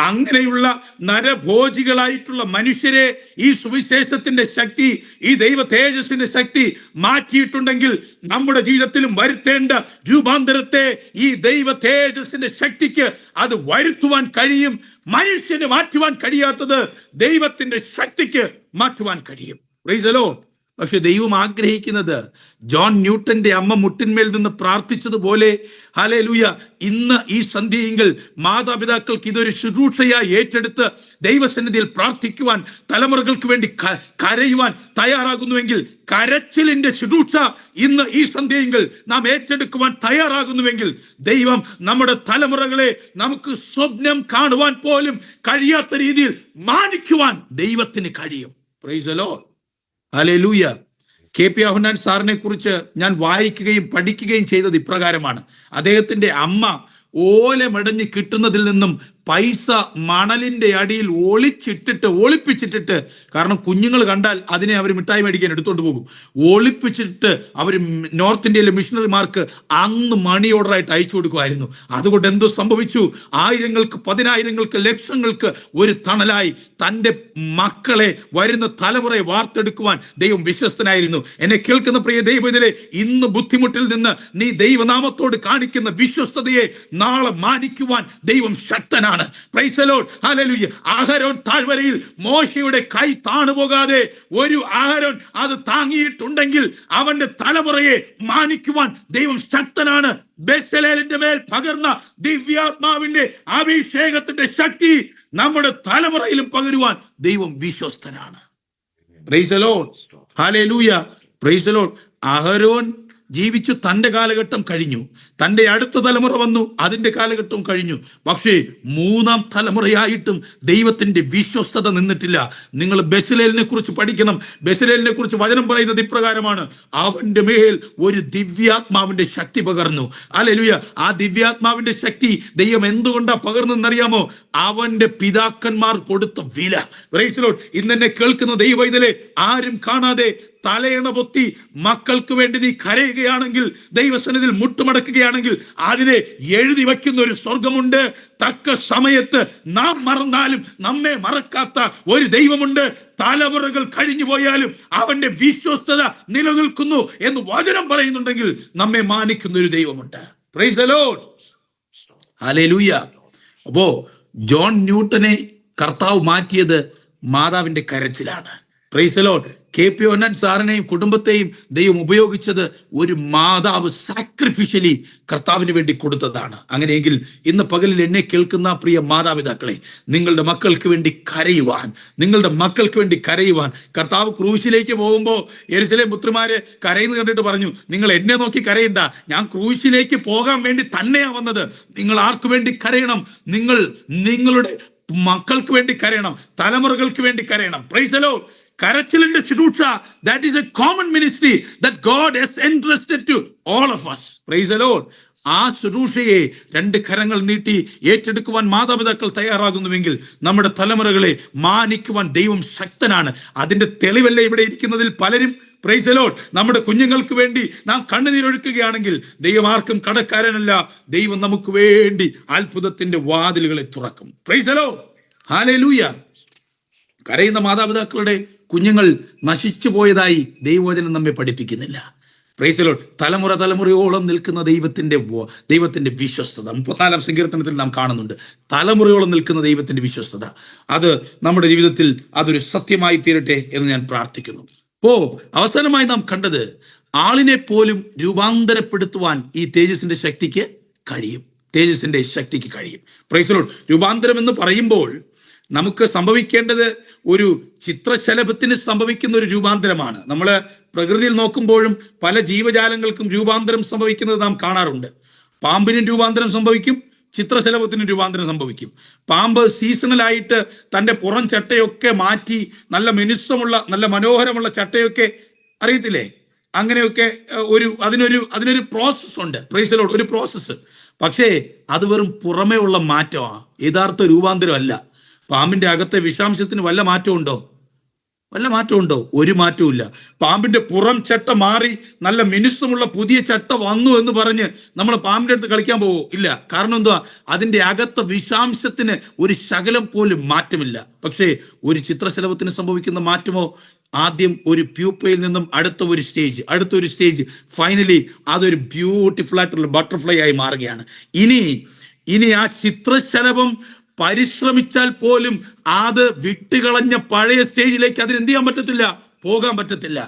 അങ്ങനെയുള്ള നരഭോജികളായിട്ടുള്ള മനുഷ്യരെ ഈ സുവിശേഷത്തിന്റെ ശക്തി, ഈ ദൈവ തേജസ്സിന്റെ ശക്തി മാറ്റിയിട്ടുണ്ടെങ്കിൽ നമ്മുടെ ജീവിതത്തിലും വരുത്തേണ്ട രൂപാന്തരത്തെ ഈ ദൈവ തേജസ്സിന്റെ ശക്തിക്ക് അത് വരുത്തുവാൻ കഴിയും. മനുഷ്യന് മാറ്റുവാൻ കഴിയാത്തത് ദൈവത്തിന്റെ ശക്തിക്ക് മാറ്റുവാൻ കഴിയും. Praise the Lord. പക്ഷെ ദൈവം ആഗ്രഹിക്കുന്നത് ജോൺ ന്യൂട്ടന്റെ അമ്മ മുട്ടിന്മേൽ നിന്ന് പ്രാർത്ഥിച്ചതുപോലെ, ഹല്ലേലൂയ, ഇന്ന് ഈ സന്ധ്യയെങ്കിൽ മാതാപിതാക്കൾക്ക് ഇതൊരു ശുശ്രൂഷയായി ഏറ്റെടുത്ത് ദൈവസന്നിധിയിൽ പ്രാർത്ഥിക്കുവാൻ, തലമുറകൾക്ക് വേണ്ടി കരയുവാൻ തയ്യാറാകുന്നുവെങ്കിൽ, കരച്ചിലിന്റെ ശുശ്രൂഷ ഇന്ന് ഈ സന്ധ്യയെങ്കിൽ നാം ഏറ്റെടുക്കുവാൻ തയ്യാറാകുന്നുവെങ്കിൽ, ദൈവം നമ്മുടെ തലമുറകളെ നമുക്ക് സ്വപ്നം കാണുവാൻ പോലും കഴിയാത്ത രീതിയിൽ മാനിക്കുവാൻ ദൈവത്തിന് കഴിയും. Praise the Lord. Hallelujah. KP യോഹന്നാൻ സാറിനെ കുറിച്ച് ഞാൻ വായിക്കുകയും പഠിക്കുകയും ചെയ്തത് ഇപ്രകാരമാണ്. അദ്ദേഹത്തിന്റെ അമ്മ ഓല മെടഞ്ഞ് കിട്ടുന്നതിൽ നിന്നും പൈസ മണലിന്റെ അടിയിൽ ഒളിപ്പിച്ചിട്ടിട്ട്, കാരണം കുഞ്ഞുങ്ങൾ കണ്ടാൽ അതിനെ അവർ മിഠായി മേടിക്കാൻ എടുത്തുകൊണ്ട് പോകും, ഒളിപ്പിച്ചിട്ട് അവർ നോർത്ത് ഇന്ത്യയിലെ മിഷണറിമാർക്ക് അന്ന് മണി ഓർഡറായിട്ട് അയച്ചു കൊടുക്കുമായിരുന്നു. അതുകൊണ്ട് എന്തോ സംഭവിച്ചു, ആയിരങ്ങൾക്ക്, പതിനായിരങ്ങൾക്ക്, ലക്ഷങ്ങൾക്ക് ഒരു തണലായി തൻ്റെ മക്കളെ, വരുന്ന തലമുറയെ വാർത്തെടുക്കുവാൻ ദൈവം വിശ്വസ്തനായിരുന്നു. എന്നെ കേൾക്കുന്ന പ്രിയ ദൈവത്തിലെ, ഇന്ന് ബുദ്ധിമുട്ടിൽ നിന്ന് നീ ദൈവനാമത്തോട് കാണിക്കുന്ന വിശ്വസ്തതയെ നാളെ മാനിക്കുവാൻ ദൈവം ശക്തനാണ്. Praise the Lord. ഹല്ലേലൂയ. അഹരോൻ താഴ്വരയിൽ മോശയുടെ കൈ താണുപോകാതെ ഒരു അഹരോൻ അത് താങ്ങിയിട്ടുണ്ടെങ്കിൽ അവന്റെ തലമുറയെ മാനിക്കുവാൻ ദൈവം ശക്തനാണ്. ബെസലേലിന്റെ മേൽ പകർന്ന ദിവ്യാത്മാവിന്റെ അഭിഷേകത്തിന്റെ ശക്തി നമ്മുടെ തലമുറയിലും പകരുവാൻ ദൈവം വിശ്വസ്തനാണ്. Praise the Lord. Hallelujah. Praise the Lord. അഹരോൻ ജീവിച്ചു, തൻ്റെ കാലഘട്ടം കഴിഞ്ഞു. തൻ്റെ അടുത്ത തലമുറ വന്നു, അതിൻ്റെ കാലഘട്ടവും കഴിഞ്ഞു. പക്ഷേ മൂന്നാം തലമുറയായിട്ടും ദൈവത്തിൻ്റെ വിശ്വസ്തത നിന്നിട്ടില്ല. നിങ്ങൾ ബെസലേലിനെ കുറിച്ച് പഠിക്കണം. ബെസലേലിനെ കുറിച്ച് വചനം പറയുന്നത് ഇപ്രകാരമാണ്: അവൻ്റെ മേൽ ഒരു ദിവ്യാത്മാവിൻ്റെ ശക്തി പകർന്നു. ഹല്ലേലൂയ. ആ ദിവ്യാത്മാവിൻ്റെ ശക്തി ദൈവം എന്തുകൊണ്ടാണ് പകർന്നെന്നറിയാമോ? അവൻ്റെ പിതാക്കന്മാർ കൊടുത്ത വില. Price the Lord. ഇന്നെന്നെ കേൾക്കുന്ന ദൈവവൈതലേ, ആരും കാണാതെ തലയണ പൊത്തി മക്കൾക്ക് വേണ്ടി നീ കരയുകയാണെങ്കിൽ, ദൈവസന്നിധിയിൽ മുട്ടുമടക്കുകയാണെങ്കിൽ, അതിനെ എഴുതി വയ്ക്കുന്ന ഒരു സ്വർഗമുണ്ട്. തക്ക സമയത്ത് നാം മറന്നാലും നമ്മെ മറക്കാത്ത ഒരു ദൈവമുണ്ട്. തലമുറകൾ കഴിഞ്ഞു പോയാലും അവന്റെ വിശ്വസ്തത നിലനിൽക്കുന്നു എന്ന് വചനം പറയുന്നുണ്ടെങ്കിൽ നമ്മെ മാനിക്കുന്ന ഒരു ദൈവമുണ്ട്. Praise the Lord. ഹല്ലേലൂയ. അപ്പോ ജോൺ ന്യൂട്ടനെ കർത്താവ് മാറ്റിയത് മാതാവിന്റെ കരച്ചിലാണ്. Praise the Lord. KP ഒന്നൻ സാറിനെയും കുടുംബത്തെയും ദൈവം ഉപയോഗിച്ചത് ഒരു മാതാവ് സാക്രിഫിഷ്യലി കർത്താവിന് വേണ്ടി കൊടുത്തതാണ്. അങ്ങനെയെങ്കിൽ ഇന്ന് പകലിൽ എന്നെ കേൾക്കുന്ന പ്രിയ മാതാപിതാക്കളെ, നിങ്ങളുടെ മക്കൾക്ക് വേണ്ടി കരയുവാൻ, നിങ്ങളുടെ മക്കൾക്ക് വേണ്ടി കരയുവാൻ, കർത്താവ് ക്രൂശിലേക്ക് പോകുമ്പോൾ യെരൂശലേം പുത്രിമാരെ കരയുന്നത് കണ്ടിട്ട് പറഞ്ഞു, നിങ്ങൾ എന്നെ നോക്കി കരയണ്ട, ഞാൻ ക്രൂശിലേക്ക് പോകാൻ വേണ്ടി തന്നെയാ വന്നത്. നിങ്ങൾ ആർക്ക് വേണ്ടി കരയണം? നിങ്ങൾ നിങ്ങളുടെ മക്കൾക്ക് വേണ്ടി കരയണം, തലമുറകൾക്ക് വേണ്ടി കരയണം. Price the Lord. കരച്ചിലിന്റെ ശുശ്രൂഷ, that is a common ministry that God has entrusted to all of us. Praise the Lord. ആ ശുശ്രൂഷയെ രണ്ട് കരങ്ങൾ നീട്ടി ഏറ്റെടുക്കുവാൻ മാതാപിതാക്കൾ തയ്യാറാകുന്നുവെങ്കിൽ നമ്മുടെ തലമുറകളെ മാനിക്കുവാൻ ദൈവം ശക്തനാണ്. അതിന്റെ തെളിവല്ലേ ഇവിടെ ഇരിക്കുന്നതിൽ പലരും. Price the Lord. നമ്മുടെ കുഞ്ഞുങ്ങൾക്ക് വേണ്ടി നാം കണ്ണുനീരൊഴുക്കുകയാണെങ്കിൽ ദൈവം ആർക്കും കടക്കാരനല്ല. ദൈവം നമുക്ക് വേണ്ടി അത്ഭുതത്തിന്റെ വാതിലുകളെ തുറക്കും. Price the Lord. ഹല്ലേലൂയ. കരയുന്ന മാതാപിതാക്കളുടെ കുഞ്ഞുങ്ങൾ നശിച്ചു പോയതായി ദൈവവചനം നമ്മെ പഠിപ്പിക്കുന്നില്ല. Price the Lord. തലമുറയോളം നിൽക്കുന്ന ദൈവത്തിന്റെ വിശ്വസ്തത 34-ാം സങ്കീർത്തനത്തിൽ നാം കാണുന്നുണ്ട്. തലമുറയോളം നിൽക്കുന്ന ദൈവത്തിന്റെ വിശ്വസ്തത, അത് നമ്മുടെ ജീവിതത്തിൽ അതൊരു സത്യമായി തീരട്ടെ എന്ന് ഞാൻ പ്രാർത്ഥിക്കുന്നു. അവസാനമായി നാം കണ്ടത്, ആളിനെ പോലും രൂപാന്തരപ്പെടുത്തുവാൻ ഈ തേജസ്സിന്റെ ശക്തിക്ക് കഴിയും. തേജസ്സിന്റെ ശക്തിക്ക് കഴിയും. Praise the Lord. രൂപാന്തരം എന്ന് പറയുമ്പോൾ നമുക്ക് സംഭവിക്കേണ്ടത് ഒരു ചിത്രശലഭത്തിന് സംഭവിക്കുന്ന ഒരു രൂപാന്തരമാണ്. നമ്മൾ പ്രകൃതിയിൽ നോക്കുമ്പോഴും പല ജീവജാലങ്ങൾക്കും രൂപാന്തരം സംഭവിക്കുന്നത് നാം കാണാറുണ്ട്. പാമ്പിനും രൂപാന്തരം സംഭവിക്കും, ചിത്രശലഭത്തിനും രൂപാന്തരം സംഭവിക്കും. പാമ്പ് സീസണലായിട്ട് തൻ്റെ പുറം ചട്ടയൊക്കെ മാറ്റി നല്ല മിനുസമുള്ള നല്ല മനോഹരമുള്ള ചട്ടയൊക്കെ, അറിയത്തില്ലേ, അങ്ങനെയൊക്കെ അതിനൊരു പ്രോസസ് ഉണ്ട്. Price the Lord. ഒരു പ്രോസസ്സ്. പക്ഷേ അത് വെറും പുറമേ ഉള്ള മാറ്റമാണ്, യഥാർത്ഥ രൂപാന്തരം അല്ല. പാമ്പിന്റെ അകത്തെ വിഷാംശത്തിന് വല്ല മാറ്റമുണ്ടോ? ഒരു മാറ്റവും ഇല്ല. പാമ്പിന്റെ പുറം ചട്ട മാറി നല്ല മിനുസമുള്ള പുതിയ ചട്ട വന്നു എന്ന് പറഞ്ഞ് നമ്മൾ പാമ്പിന്റെ അടുത്ത് കളിക്കാൻ പോവോ? ഇല്ല. കാരണം എന്തുവാ? അതിന്റെ അകത്തെ വിഷാംശത്തിന് ഒരു ശകലം പോലും മാറ്റമില്ല. പക്ഷേ ഒരു ചിത്രശലഭത്തിന് സംഭവിക്കുന്ന മാറ്റമോ, ആദ്യം ഒരു പ്യൂപ്പയിൽ നിന്നും അടുത്ത ഒരു സ്റ്റേജ് ഫൈനലി അതൊരു ബ്യൂട്ടിഫുൾ ആയിട്ടുള്ള ബട്ടർഫ്ലൈ ആയി മാറുകയാണ്. ഇനി ആ ചിത്രശലഭം പരിശ്രമിച്ചാൽ പോലും അത് വിട്ടുകളഞ്ഞ പഴയ സ്റ്റേജിലേക്ക് അതിന് എന്ത് ചെയ്യാൻ പറ്റത്തില്ല, പോകാൻ പറ്റത്തില്ല.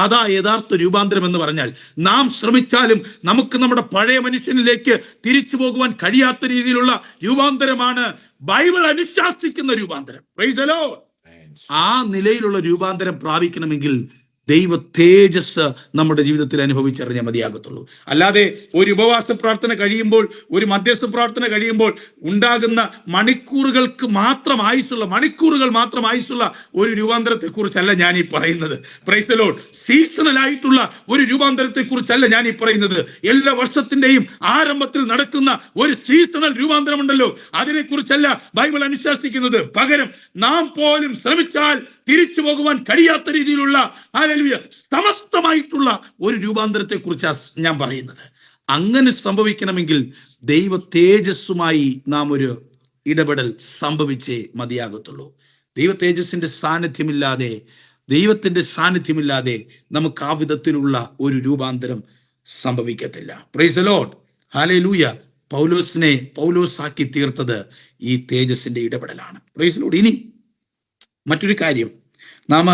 അതാ യഥാർത്ഥ രൂപാന്തരം എന്ന് പറഞ്ഞാൽ. നാം ശ്രമിച്ചാലും നമുക്ക് നമ്മുടെ പഴയ മനുഷ്യനിലേക്ക് തിരിച്ചു പോകുവാൻ കഴിയാത്ത രീതിയിലുള്ള രൂപാന്തരമാണ് ബൈബിൾ അനുശാസിക്കുന്ന രൂപാന്തരം. Price the Lord. ആ നിലയിലുള്ള രൂപാന്തരം പ്രാപിക്കണമെങ്കിൽ ദൈവ തേജസ് നമ്മുടെ ജീവിതത്തിൽ അനുഭവിച്ചറിഞ്ഞാൽ മതിയാകത്തുള്ളൂ. അല്ലാതെ ഒരു ഉപവാസ പ്രാർത്ഥന കഴിയുമ്പോൾ, ഒരു മധ്യസ്ഥ പ്രാർത്ഥന കഴിയുമ്പോൾ ഉണ്ടാകുന്ന മണിക്കൂറുകൾ മാത്രം ആയുസുള്ള ഒരു രൂപാന്തരത്തെ കുറിച്ചല്ല ഞാൻ ഈ പറയുന്നത്. Price the Lord. സീസണൽ ആയിട്ടുള്ള ഒരു രൂപാന്തരത്തെ കുറിച്ചല്ല ഞാൻ ഈ പറയുന്നത്. എല്ലാ വർഷത്തിന്റെയും ആരംഭത്തിൽ നടക്കുന്ന ഒരു സീസണൽ രൂപാന്തരമുണ്ടല്ലോ, അതിനെക്കുറിച്ചല്ല ബൈബിൾ അനുശാസിക്കുന്നത്. പകരം നാം പോലും ശ്രമിച്ചാൽ തിരിച്ചു പോകുവാൻ കഴിയാത്ത രീതിയിലുള്ള സമസ്തമായിട്ടുള്ള ഒരു രൂപാന്തരത്തെ കുറിച്ചാണ് ഞാൻ പറയുന്നത്. അങ്ങനെ സംഭവിക്കണമെങ്കിൽ ദൈവ തേജസ്സുമായി നാം ഒരു ഇടപെടൽ സംഭവിച്ചേ മതിയാകത്തുള്ളൂ. ദൈവ തേജസ്സിന്റെ ദൈവത്തിന്റെ സാന്നിധ്യമില്ലാതെ നമുക്ക് ആ വിധത്തിലുള്ള ഒരു രൂപാന്തരം സംഭവിക്കത്തില്ല. Price the Lord. ഹല്ലേലൂയ. പൗലോസാക്കി തീർത്തത് ഈ തേജസ്സിന്റെ ഇടപെടലാണ്. Price the Lord. ഇനി മറ്റൊരു കാര്യം, നാം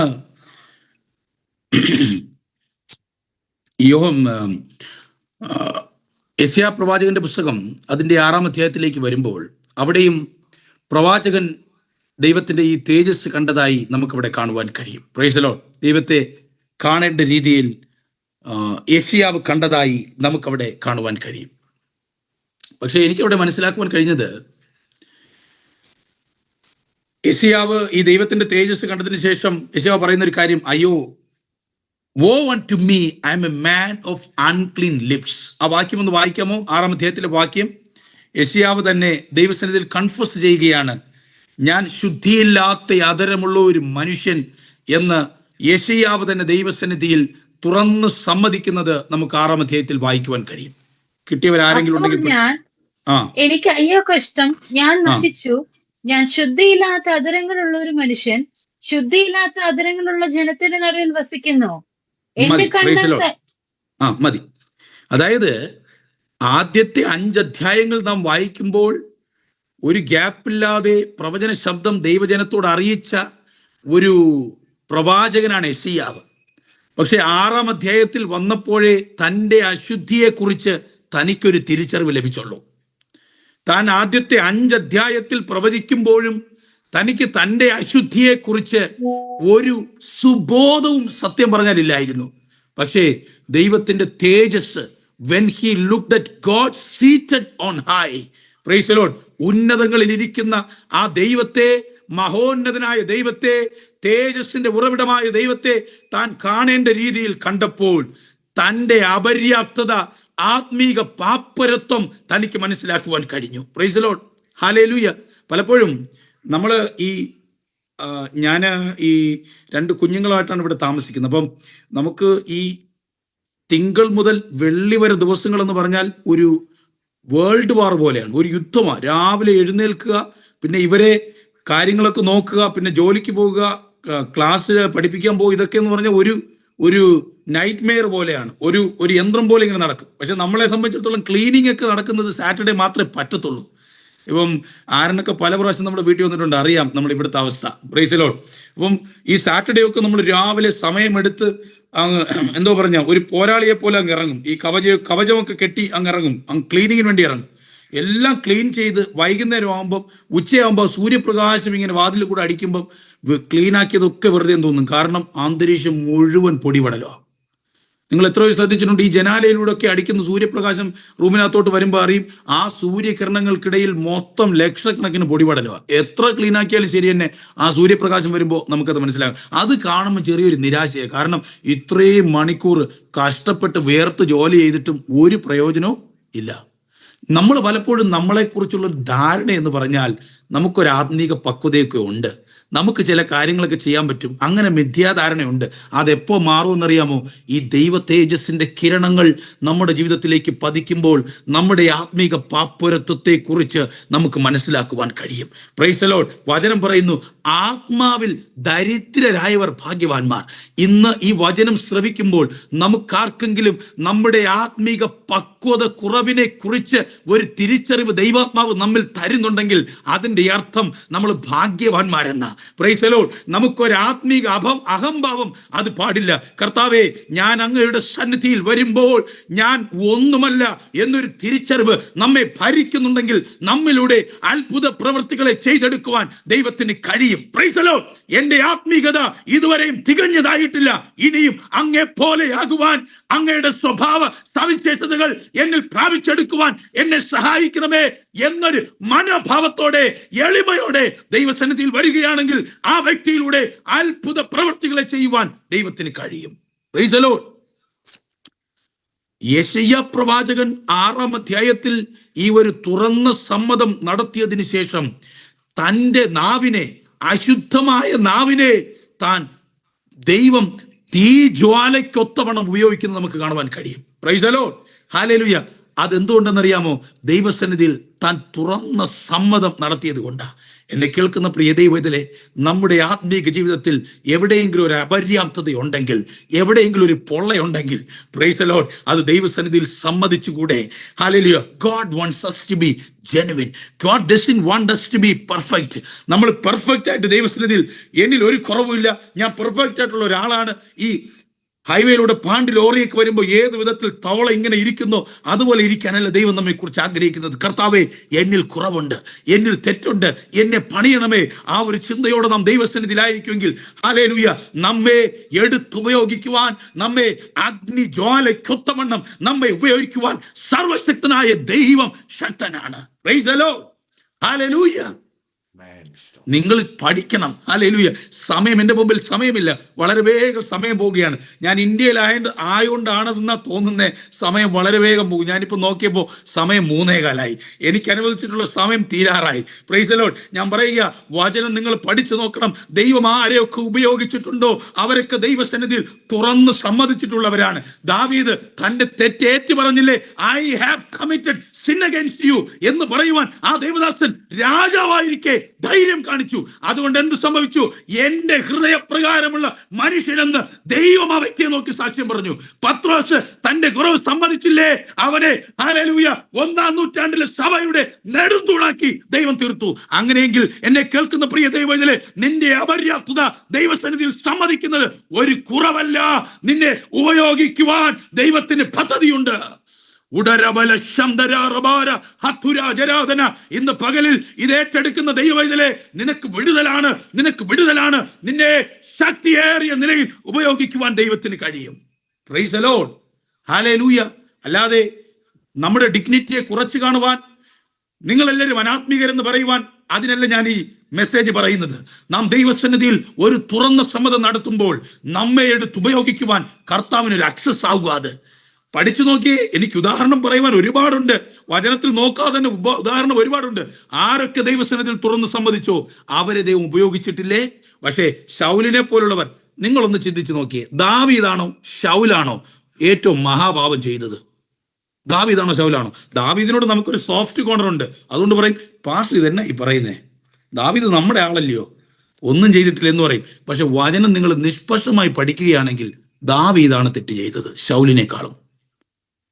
യെശയ്യാ പ്രവാചകന്റെ പുസ്തകം അതിന്റെ 6-ാം അധ്യായത്തിലേക്ക് വരുമ്പോൾ അവിടെയും പ്രവാചകൻ ദൈവത്തിന്റെ ഈ തേജസ് കണ്ടതായി നമുക്കവിടെ കാണുവാൻ കഴിയും. Praise the Lord. ദൈവത്തെ കാണേണ്ട രീതിയിൽ യെശയ്യാവ് കണ്ടതായി നമുക്കവിടെ കാണുവാൻ കഴിയും. പക്ഷെ എനിക്കവിടെ മനസ്സിലാക്കുവാൻ കഴിഞ്ഞത്, യെശയ്യാവ് ഈ ദൈവത്തിന്റെ തേജസ് കണ്ടതിന് ശേഷം യെശയ്യാവ് പറയുന്ന ഒരു കാര്യം, അയ്യോ, woe unto me, I am a man of unclean lips. ആ വാക്യം ഒന്ന് വായിക്കാമോ? 6-ാം അധ്യായത്തിലെ വാക്യം. യെശയ്യാവ് തന്നെ ദൈവസന്നിധിയിൽ കൺഫസ് ചെയ്യുകയാണ്, ഞാൻ ശുദ്ധിയില്ലാത്ത അധരമുള്ള ഒരു മനുഷ്യൻ എന്ന് യെശയ്യാവ് തന്നെ ദൈവസന്നിധിയിൽ തുറന്ന് സമ്മതിക്കുന്നത് നമുക്ക് 6-ാം അധ്യായത്തിൽ വായിക്കുവാൻ കഴിയും. കിട്ടിയവരാരെങ്കിലും ഉണ്ടെങ്കിൽ. എനിക്ക് അയ്യോ കഷ്ടം, ഞാൻ നശിച്ചു, ഞാൻ ശുദ്ധിയില്ലാത്ത അധരങ്ങളുള്ള ഒരു മനുഷ്യൻ, ശുദ്ധിയില്ലാത്ത അധരങ്ങളുള്ള ജനത്തിന്റെ നടുവിൽ വസിക്കുന്നു. മതി. അതായത് ആദ്യത്തെ 5 അധ്യായങ്ങൾ നാം വായിക്കുമ്പോൾ ഒരു ഗ്യാപ്പില്ലാതെ പ്രവചന ശബ്ദം ദൈവജനത്തോട് അറിയിച്ച ഒരു പ്രവാചകനാണ് യെശയ്യാവ്. പക്ഷെ 6-ാം അധ്യായത്തിൽ വന്നപ്പോഴേ തൻ്റെ അശുദ്ധിയെക്കുറിച്ച് തനിക്കൊരു തിരിച്ചറിവ് ലഭിച്ചുള്ളൂ. താൻ ആദ്യത്തെ 5 അധ്യായത്തിൽ പ്രവചിക്കുമ്പോഴും തനിക്ക് തൻ്റെ അശുദ്ധിയെക്കുറിച്ച് ഒരു സുബോധവും സത്യം പറഞ്ഞാലില്ലായിരുന്നു. പക്ഷേ ദൈവത്തിന്റെ തേജസ്, when he looked at God seated on high, praise the Lord, ഉന്നതങ്ങളിൽ ഇരിക്കുന്ന ആ ദൈവത്തെ, മഹോന്നതനായ ദൈവത്തെ, തേജസ്സിന്റെ ഉറവിടമായ ദൈവത്തെ താൻ കാണേണ്ട രീതിയിൽ കണ്ടപ്പോൾ തൻ്റെ അപര്യാപ്തത, ആത്മീക പാപ്പരത്വം തനിക്ക് മനസ്സിലാക്കുവാൻ കഴിഞ്ഞു. Price the Lord, hallelujah. പലപ്പോഴും നമ്മൾ ഞാൻ ഈ 2 കുഞ്ഞുങ്ങളായിട്ടാണ് ഇവിടെ താമസിക്കുന്നത്. അപ്പം നമുക്ക് ഈ തിങ്കൾ മുതൽ വെള്ളി വരെ ദിവസങ്ങൾ എന്ന് പറഞ്ഞാൽ ഒരു വേൾഡ് വാർ പോലെയാണ്, ഒരു യുദ്ധമാണ്. രാവിലെ എഴുന്നേൽക്കുക, പിന്നെ ഇവരെ കാര്യങ്ങളൊക്കെ നോക്കുക, പിന്നെ ജോലിക്ക് പോകുക, ക്ലാസ്സിൽ പഠിപ്പിക്കാൻ പോകുക, ഇതൊക്കെ എന്ന് പറഞ്ഞാൽ ഒരു നൈറ്റ് മെയർ പോലെയാണ്, ഒരു യന്ത്രം പോലെ ഇങ്ങനെ നടക്കും. പക്ഷെ നമ്മളെ സംബന്ധിച്ചിടത്തോളം ക്ലീനിങ് ഒക്കെ നടക്കുന്നത് സാറ്റർഡേ മാത്രമേ പറ്റത്തുള്ളൂ. ഇപ്പം ആരനൊക്കെ പല പ്രാവശ്യം നമ്മുടെ വീട്ടിൽ വന്നിട്ടുണ്ട്, അറിയാം നമ്മൾ ഇവിടുത്തെ അവസ്ഥ. Price the Lord. അപ്പം ഈ സാറ്റർഡേ ഒക്കെ നമ്മൾ രാവിലെ സമയമെടുത്ത് അങ്ങ് എന്തോ പറഞ്ഞ ഒരു പോരാളിയെ പോലെ അങ്ങ് ഇറങ്ങും. ഈ കവചമൊക്കെ കെട്ടി അങ്ങ് ഇറങ്ങും, അങ്ങ് ക്ലീനിങ്ങിന് വേണ്ടി ഇറങ്ങും. എല്ലാം ക്ലീൻ ചെയ്ത് വൈകുന്നേരം ആകുമ്പം, ഉച്ചയാകുമ്പോൾ സൂര്യപ്രകാശം ഇങ്ങനെ വാതിൽ കൂടെ അടിക്കുമ്പം ക്ലീൻ ആക്കിയതൊക്കെ വെറുതെ തോന്നും. കാരണം അന്തരീക്ഷം മുഴുവൻ പൊടിപടലമാണ്. നിങ്ങൾ എത്ര ശ്രദ്ധിച്ചിട്ടുണ്ട്? ഈ ജനാലയിലൂടെ ഒക്കെ അടിക്കുന്ന സൂര്യപ്രകാശം റൂമിനകത്തോട്ട് വരുമ്പോൾ അറിയും, ആ സൂര്യകിരണങ്ങൾക്കിടയിൽ മൊത്തം ലക്ഷക്കണക്കിന് പൊടിപടലമാണ്. എത്ര ക്ലീൻ ആക്കിയാലും ശരി തന്നെ ആ സൂര്യപ്രകാശം വരുമ്പോൾ നമുക്കത് മനസ്സിലാകും. അത് കാണുമ്പോൾ ചെറിയൊരു നിരാശയാണ്. കാരണം ഇത്രയും മണിക്കൂർ കഷ്ടപ്പെട്ട് വേർത്ത് ജോലി ചെയ്തിട്ടും ഒരു പ്രയോജനവും ഇല്ല. നമ്മൾ പലപ്പോഴും നമ്മളെക്കുറിച്ചുള്ള ധാരണ എന്ന് പറഞ്ഞാൽ നമുക്കൊരു ആത്മീക പക്വതയൊക്കെ ഉണ്ട്, നമുക്ക് ചില കാര്യങ്ങളൊക്കെ ചെയ്യാൻ പറ്റും, അങ്ങനെ മിഥ്യാധാരണയുണ്ട്. അതെപ്പോ മാറുമെന്നറിയാമോ? ഈ ദൈവ തേജസ്സിന്റെ കിരണങ്ങൾ നമ്മുടെ ജീവിതത്തിലേക്ക് പതിക്കുമ്പോൾ നമ്മുടെ ആത്മീക പാപ്പുരത്വത്തെ കുറിച്ച് നമുക്ക് മനസ്സിലാക്കുവാൻ കഴിയും. Praise the Lord. വചനം പറയുന്നു, ആത്മാവിൽ ദരിദ്രരായവർ ഭാഗ്യവാന്മാർ. ഇന്ന് ഈ വചനം ശ്രവിക്കുമ്പോൾ നമുക്കാർക്കെങ്കിലും നമ്മുടെ ആത്മീക പക്വത കുറവിനെ കുറിച്ച് ഒരു തിരിച്ചറിവ് ദൈവാത്മാവ് നമ്മിൽ തരുന്നുണ്ടെങ്കിൽ അതിന്റെ അർത്ഥം നമ്മൾ ഭാഗ്യവാന്മാരെന്ന. Price the Lord. നമുക്കൊരു ആത്മീക അഹംഭാവം അത് പാടില്ല. കർത്താവേ, ഞാൻ അങ്ങയുടെ സന്നിധിയിൽ വരുമ്പോൾ ഞാൻ ഒന്നുമല്ല എന്നൊരു തിരിച്ചറിവ് നമ്മെ ഭരിക്കുന്നുണ്ടെങ്കിൽ നമ്മിലൂടെ അത്ഭുത പ്രവൃത്തികളെ ചെയ്തെടുക്കുവാൻ ദൈവത്തിന് കഴിയും. Praise the Lord. എന്റെ ആത്മീകത ഇതുവരെയും തികഞ്ഞതായിട്ടില്ല, ഇനിയും അങ്ങേ പോലെയാകുവാൻ, അങ്ങയുടെ സ്വഭാവ സവിശേഷതകൾ എന്നിൽ പ്രാപിച്ചെടുക്കുവാൻ എന്നെ സഹായിക്കണമേ എന്നൊരു മനോഭാവത്തോടെ, എളിമയോടെ ദൈവസന്നിധിയിൽ വരികയാണെങ്കിൽ ആ വ്യക്തിയിലൂടെ അത്ഭുത പ്രവൃത്തികളെ ചെയ്യുവാൻ ദൈവത്തിന് കഴിയും. Praise the Lord. യെശയ്യാ പ്രവാചകൻ 6-ാം അധ്യായത്തിൽ ഈ ഒരു തുറന്ന സമ്മതം നടത്തിയതിനു ശേഷം തൻ്റെ നാവിനെ, അശുദ്ധമായ നാവിനെ താൻ ദൈവം തീജ്വാലയ്ക്കൊത്തവണ്ണം ഉപയോഗിക്കുന്നത് നമുക്ക് കാണുവാൻ കഴിയും. Praise the Lord, hallelujah. അതെന്തുകൊണ്ടെന്നറിയാമോ? ദൈവസന്നിധിയിൽ താൻ തുറന്ന സമ്മതം നടത്തിയത് കൊണ്ടാണ്. എന്നെ കേൾക്കുന്ന പ്രിയ ദൈവത്തിലെ, നമ്മുടെ ആത്മീക ജീവിതത്തിൽ എവിടെയെങ്കിലും ഒരു അപര്യാപ്തതയുണ്ടെങ്കിൽ, എവിടെയെങ്കിലും ഒരു പൊള്ളയുണ്ടെങ്കിൽ, പ്രൈസ് ദി ലോർഡ്, അത് ദൈവസന്നിധിയിൽ സമ്മതിച്ചുകൂടെ? Hallelujah. God wants us to be genuine. God doesn't want us to be perfect. നമ്മൾ പെർഫെക്റ്റ് ആയിട്ട് ദൈവസന്നിധിയിൽ, എന്നിൽ ഒരു കുറവുമില്ല, ഞാൻ പെർഫെക്റ്റ് ആയിട്ടുള്ള ഒരാളാണ്, ഈ ഹൈവേയിലൂടെ പാണ്ടി ലോറിയൊക്കെ വരുമ്പോൾ ഏത് വിധത്തിൽ തവള ഇങ്ങനെ ഇരിക്കുന്നോ അതുപോലെ ഇരിക്കാനല്ല ദൈവം നമ്മെ കുറിച്ച് ആഗ്രഹിക്കുന്നത്. കർത്താവേ, എന്നിൽ കുറവുണ്ട്, എന്നിൽ തെറ്റുണ്ട്, എന്നെ പണിയണമേ. ആ ഒരു ചിന്തയോടെ നാം ദൈവസന്നിധിയിലായിരിക്കുമെങ്കിൽ, ഹല്ലേലൂയ, നമ്മെ എടുത്തുപയോഗിക്കുവാൻ, നമ്മെ അഗ്നിജ്വാലയ്ക്കൊത്തവണ്ണം നമ്മെ ഉപയോഗിക്കുവാൻ സർവശക്തനായ ദൈവം ശക്തനാണ്. Praise the Lord, hallelujah. നിങ്ങൾ പഠിക്കണം. ഹല്ലേലൂയ. സമയം എൻ്റെ മുമ്പിൽ സമയമില്ല, വളരെ വേഗം സമയം പോവുകയാണ്. ഞാൻ ഇന്ത്യയിലായതുകൊണ്ടാണെന്നാ തോന്നുന്നേ, സമയം വളരെ വേഗം പോകും. ഞാനിപ്പോൾ നോക്കിയപ്പോൾ സമയം 3:15. എനിക്ക് അനുവദിച്ചിട്ടുള്ള സമയം തീരാറായി. Price the Lord. ഞാൻ പറയുക, വചനം നിങ്ങൾ പഠിച്ചു നോക്കണം. ദൈവം ആരെയൊക്കെ ഉപയോഗിച്ചിട്ടുണ്ടോ അവരൊക്കെ ദൈവസന്നിധിയിൽ തുറന്ന് സമ്മതിച്ചിട്ടുള്ളവരാണ്. ദാവീദ് തന്റെ തെറ്റേറ്റു പറഞ്ഞില്ലേ, I have committed sin against you എന്ന് പറയുവാൻ ആ ദേവദാസൻ രാജാവായിരിക്കെ ധൈര്യം കാണിച്ചു. അതുകൊണ്ട് എന്ത് സംഭവിച്ചു? എന്റെ ഹൃദയപ്രകാരമുള്ള മനുഷ്യനെന്ന് ദൈവം ആ വ്യക്തിയെ നോക്കി സാക്ഷ്യം പറഞ്ഞു. പത്രോസ് തന്റെ കുറവ് സമ്മതിച്ചില്ലേ? അവനെ ഹല്ലേലൂയ 1-ാം നൂറ്റാണ്ടിലെ സഭയുടെ നെടുന്തൂണാക്കി ദൈവം തീർത്തു. അങ്ങനെയെങ്കിൽ എന്നെ കേൾക്കുന്ന പ്രിയ ദൈവജനമേ, നിന്റെ അപര്യാപ്തത ദൈവസന്നിധിയിൽ സമ്മതിക്കുന്നത് ഒരു കുറവല്ല. നിന്നെ ഉപയോഗിക്കുവാൻ ദൈവത്തിന് പദ്ധതിയുണ്ട്. ഉടരബല ശംദരാറബാര ഹത്തുരാജരാധന. ഇന്ന് പകലിൽ ഇത് ഏറ്റെടുക്കുന്ന ദൈവവൈതലേ, നിനക്ക് വിടുതലാണ്, നിനക്ക് വിടുതലാണ്. നിന്നെ ശക്തിയേറിയ നിലയിൽ ഉപയോഗിക്കുവാൻ ദൈവത്തിന് കഴിയും. Praise the Lord, hallelujah. അല്ലാതെ നമ്മുടെ ഡിഗ്നിറ്റിയെ കുറച്ച് കാണുവാൻ, നിങ്ങളെല്ലാവരും അനാത്മീകരെന്ന് പറയുവാൻ, അതിനല്ല ഞാൻ ഈ മെസ്സേജ് പറയുന്നത്. നാം ദൈവസന്നിധിയിൽ ഒരു തുറന്ന സമ്മതം നടത്തുമ്പോൾ നമ്മെ എടുത്ത് ഉപയോഗിക്കുവാൻ കർത്താവിനൊരു അക്സസ് ആവുക. അത് പഠിച്ചു നോക്കിയേ. എനിക്ക് ഉദാഹരണം പറയുവാൻ ഒരുപാടുണ്ട്. വചനത്തിൽ നോക്കാതെ തന്നെ ഉദാഹരണം ഒരുപാടുണ്ട്. ആരൊക്കെ ദൈവസന്നിധിയിൽ തുറന്ന് സമ്മതിച്ചോ അവരെ ദൈവം ഉപയോഗിച്ചിട്ടില്ലേ? പക്ഷേ ശൗലിനെ പോലുള്ളവർ, നിങ്ങളൊന്ന് ചിന്തിച്ചു നോക്കിയേ. ദാവീദാണോ ശൗലാണോ ഏറ്റവും മഹാപാപം ചെയ്തത്? ദാവീദാണോ ശൗലാണോ? ദാവീദിനോട് നമുക്കൊരു സോഫ്റ്റ് കോർണർ ഉണ്ട്. അതുകൊണ്ട് പറയും, പാസ്റ്റർ ഇതെന്നാ ഈ പറയുന്നേ, ദാവീദ് നമ്മുടെ ആളല്ലയോ, ഒന്നും ചെയ്തിട്ടില്ല എന്ന് പറയും. പക്ഷെ വചനം നിങ്ങൾ നിഷ്പക്ഷമായി പഠിക്കുകയാണെങ്കിൽ ദാവീദാണ് തെറ്റ് ചെയ്തത് ശൗലിനേക്കാളും.